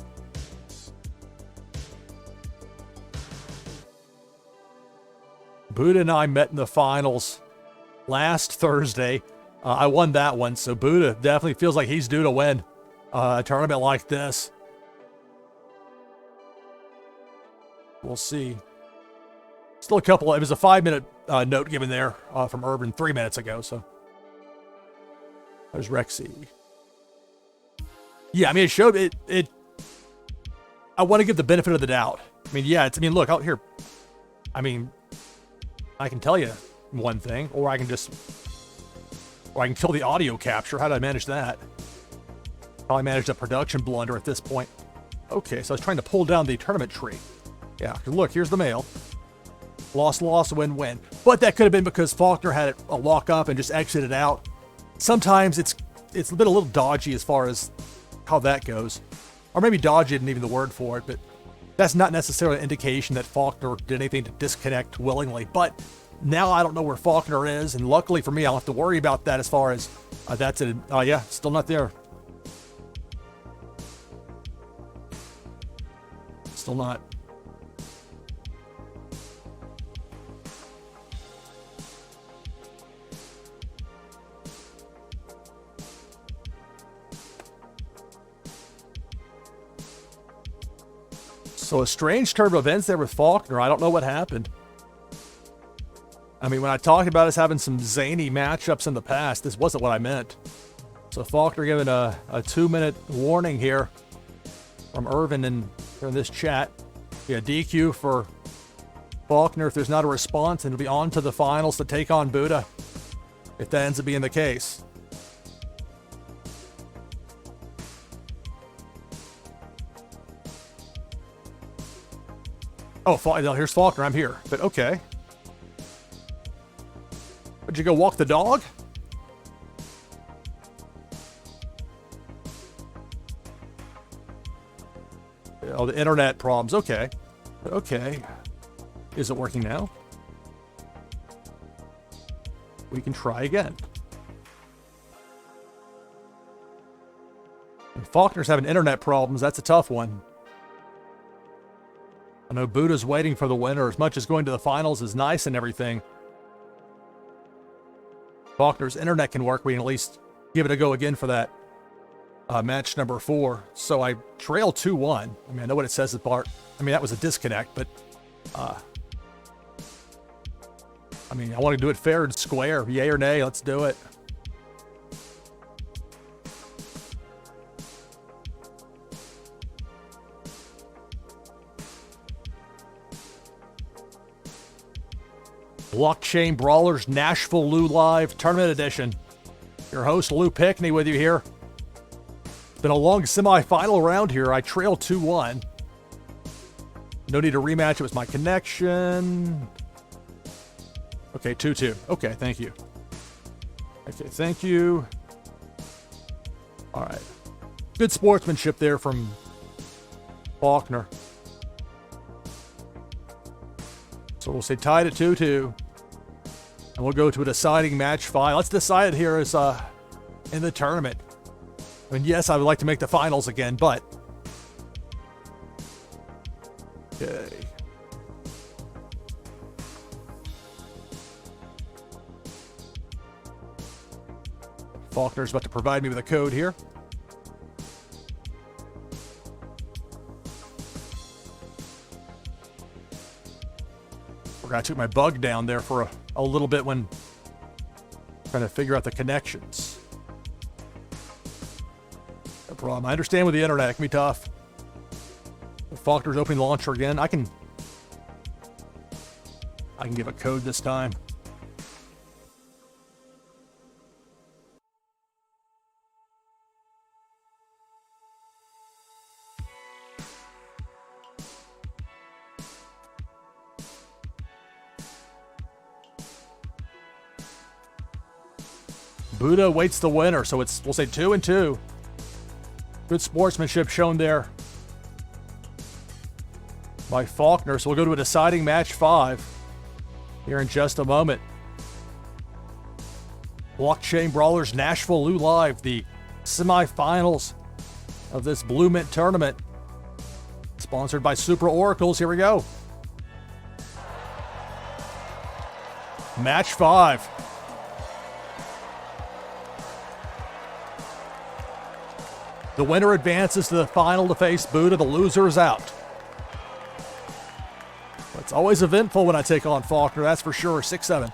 Buddha and I met in the finals last Thursday. I won that one, so Buddha definitely feels like he's due to win a tournament like this. We'll see. Still a couple. It was a 5-minute note given there from Urban 3 minutes ago. So there's Rexy. Yeah, I mean, it showed it. I want to give the benefit of the doubt. I mean, yeah, I mean, look out here. I mean, I can tell you one thing, or I can kill the audio capture. How did I manage that? Probably managed a production blunder at this point. Okay, so I was trying to pull down the tournament tree. Yeah, look, here's the mail. Loss, loss, win, win. But that could have been because Faulkner had a walk up and just exited out. Sometimes it's been a little dodgy as far as how that goes. Or maybe dodgy isn't even the word for it, but that's not necessarily an indication that Faulkner did anything to disconnect willingly. But now I don't know where Faulkner is, and luckily for me, I don't have to worry about that as far as that's it. Oh, yeah, still not there. Still not. So a strange turn of events there with Faulkner. I don't know what happened. I mean, when I talked about us having some zany matchups in the past, this wasn't what I meant. So Faulkner giving a 2-minute warning here from Irvin in this chat. Yeah, DQ for Faulkner. If there's not a response, and it'll be on to the finals to take on Buddha, if that ends up being the case. Oh, here's Faulkner. I'm here. But okay. Would you go walk the dog? Oh, the internet problems. Okay. Okay. Is it working now? We can try again. And Faulkner's having internet problems. That's a tough one. I know Buddha's waiting for the winner. As much as going to the finals is nice and everything, Faulkner's internet can work. We can at least give it a go again for that match number 4. So I trail 2-1. I mean, I know what it says at Bart. I mean, that was a disconnect, but I mean, I want to do it fair and square. Yay or nay, let's do it. Blockchain Brawlers NashvilleLou Live Tournament Edition. Your host, Lou Pickney, with you here. It's been a long semifinal round here. I trail 2-1. No need to rematch. It was my connection. Okay, 2-2. Okay, thank you. Okay, thank you. All right. Good sportsmanship there from Faulkner. So we'll say tied at 2-2. And we'll go to a deciding match 5. Let's decide it here as in the tournament. I mean, yes, I would like to make the finals again, but okay. Faulkner's about to provide me with a code here. I took my bug down there for a little bit when trying to figure out the connections. No problem. I understand with the internet, it can be tough. Faulkner's opening launcher again. I can give a code this time. Buddha awaits the winner, so we'll say 2-2. Good sportsmanship shown there by Faulkner. So we'll go to a deciding match 5 here in just a moment. Blockchain Brawlers NashvilleLou Live, the semifinals of this BluMint tournament, sponsored by Super Oracles. Here we go. Match 5. The winner advances to the final to face Buddha. The loser is out. It's always eventful when I take on Faulkner, that's for sure. 6-7.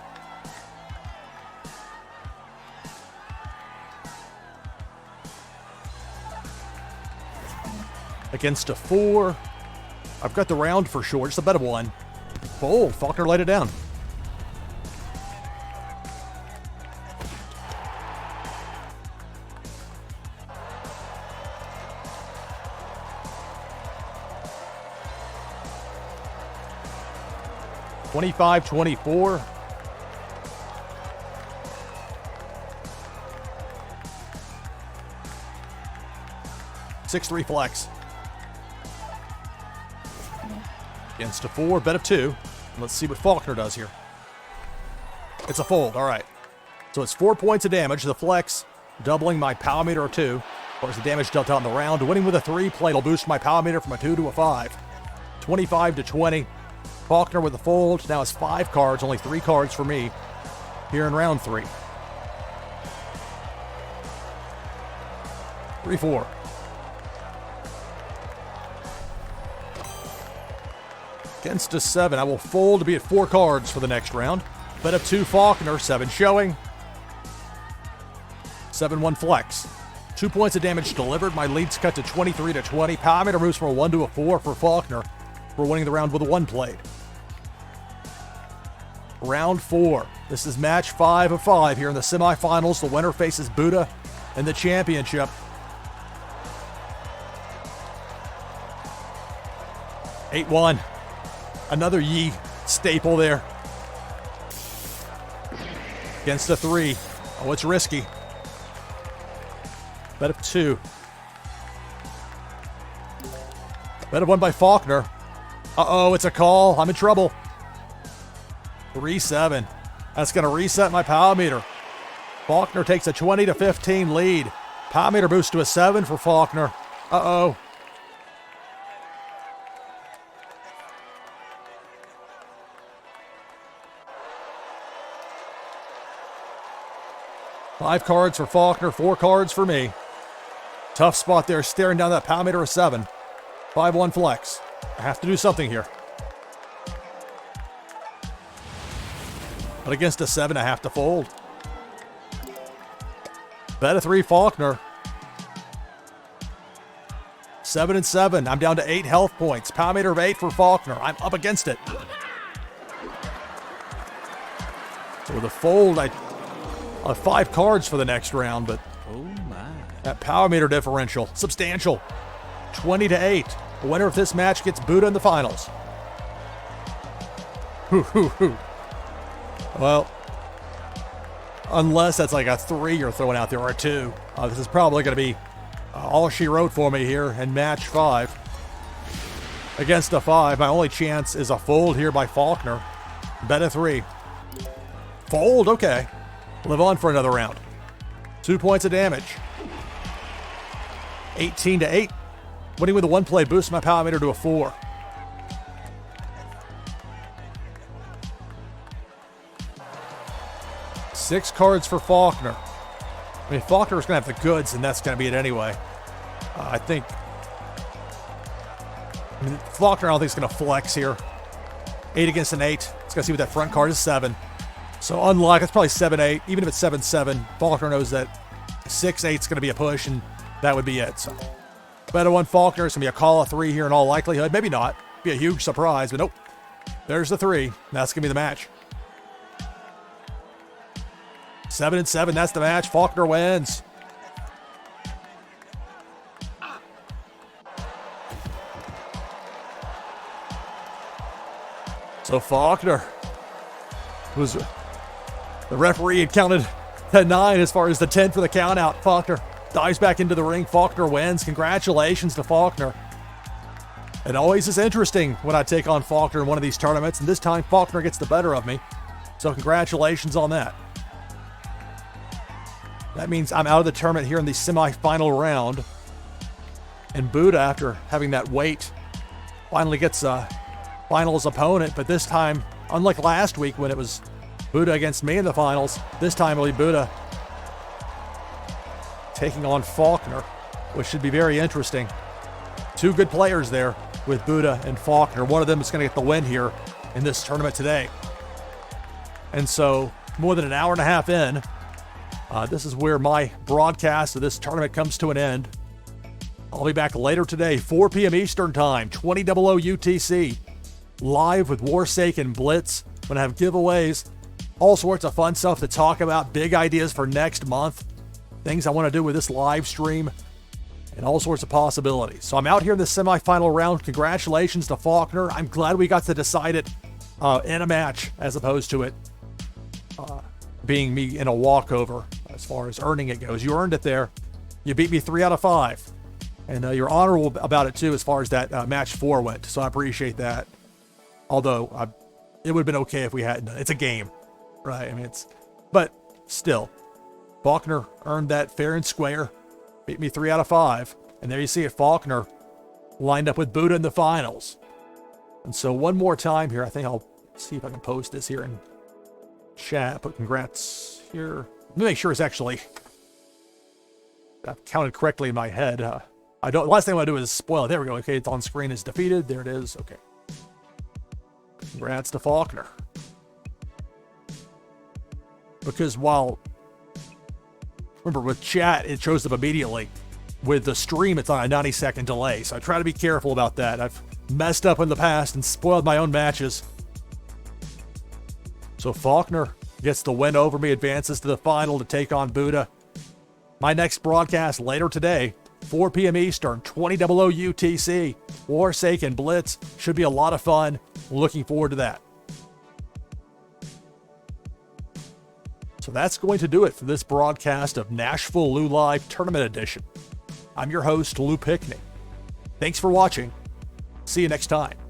Against a 4. I've got the round for sure. Just a bet of 1. Fold. Faulkner laid it down. $25-24. $6-3 flex. Against a 4, bet of 2. Let's see what Faulkner does here. It's a fold, all right. So it's 4 points of damage. The flex, doubling my power meter of 2. Of course, the damage dealt out in the round. Winning with a 3 plate will boost my power meter from a 2 to a 5. 25-20. Faulkner with the fold. Now it's 5 cards, only 3 cards for me here in round 3. 3-4. Against a 7, I will fold to be at 4 cards for the next round. Bet of 2 Faulkner, 7 showing. 7-1 flex. 2 points of damage delivered. My lead's cut to 23-20. Power meter moves from a 1 to a 4 for Faulkner for winning the round with a 1 played. Round 4. This is match 5 of 5 here in the semifinals. The winner faces Buddha in the championship. 8-1. Another Yi staple there. Against a 3. Oh, it's risky. Bet of 2. Bet of 1 by Faulkner. Uh-oh, it's a call. I'm in trouble. 3-7. That's going to reset my power meter. Faulkner takes a 20-15 lead. Power meter boosts to a 7 for Faulkner. Uh-oh. Five cards for Faulkner, 4 cards for me. Tough spot there, staring down that power meter of 7. 5-1 flex. I have to do something here. But against a 7, I have to fold. Bet of 3 Faulkner. 7-7. I'm down to 8 health points. Power meter of 8 for Faulkner. I'm up against it. So with a fold, I have 5 cards for the next round, but oh my. That power meter differential, substantial. 20-8. The winner of this match gets Buddha in the finals. Well, unless that's like a 3 you're throwing out there, or a 2. This is probably going to be all she wrote for me here in match 5. Against a 5, my only chance is a fold here by Faulkner. Bet of 3. Fold, okay. Live on for another round. 2 points of damage. 18-8. Winning with a 1 play boosts my power meter to a 4. Six cards for Faulkner. I mean, Faulkner's going to have the goods, and that's going to be it anyway. I think... Faulkner, I don't think is going to flex here. 8 against an 8. Let's go see what that front card is. 7. So unlock, it's probably 7-8. Even if it's 7-7, Faulkner knows that 6-8 is going to be a push, and that would be it. So bet of 1 Faulkner. It's going to be a call of 3 here in all likelihood. Maybe not. Be a huge surprise, but nope. There's the 3. That's going to be the match. 7-7, that's the match. Faulkner wins. So Faulkner was... The referee had counted to 9 as far as the 10 for the count out. Faulkner dives back into the ring. Faulkner wins. Congratulations to Faulkner. It always is interesting when I take on Faulkner in one of these tournaments, and this time Faulkner gets the better of me. So congratulations on that. That means I'm out of the tournament here in the semifinal round. And Buddha, after having that wait, finally gets a finals opponent. But this time, unlike last week when it was Buddha against me in the finals, this time it'll be Buddha taking on Faulkner. which should be very interesting. Two good players there with Buddha and Faulkner. One of them is going to get the win here in this tournament today. And so, more than an hour and a half in, this is where my broadcast of this tournament comes to an end. I'll be back later today, 4 p.m. Eastern Time, 20:00 UTC, live with Warsaken Blitz. I'm going to have giveaways, all sorts of fun stuff to talk about, big ideas for next month, things I want to do with this live stream, and all sorts of possibilities. So I'm out here in the semifinal round. Congratulations to Faulkner. I'm glad we got to decide it in a match as opposed to it being me in a walkover as far as earning it goes. You earned it there. You beat me 3 out of 5. And you're honorable about it too as far as that match 4 went. So I appreciate that. Although it would have been okay if we hadn't done it. It's a game, right? I mean, but still, Faulkner earned that fair and square. Beat me 3 out of 5. And there you see it, Faulkner lined up with Buddha in the finals. And so one more time here, I think I'll see if I can post this here in chat. Put congrats here. Let me make sure it's actually, I've counted correctly in my head. The last thing I want to do is spoil it. There we go. Okay, it's on screen. It's defeated. There it is. Okay. Congrats to Faulkner. Because remember with chat, it shows up immediately. With the stream, it's on a 90-second delay. So I try to be careful about that. I've messed up in the past and spoiled my own matches. So Faulkner gets the win over me, advances to the final to take on Buddha. My next broadcast later today, 4 p.m. Eastern, 20:00 UTC. Warsaken Blitz. Should be a lot of fun. Looking forward to that. So that's going to do it for this broadcast of NashvilleLou Live Tournament Edition. I'm your host, Lou Pickney. Thanks for watching. See you next time.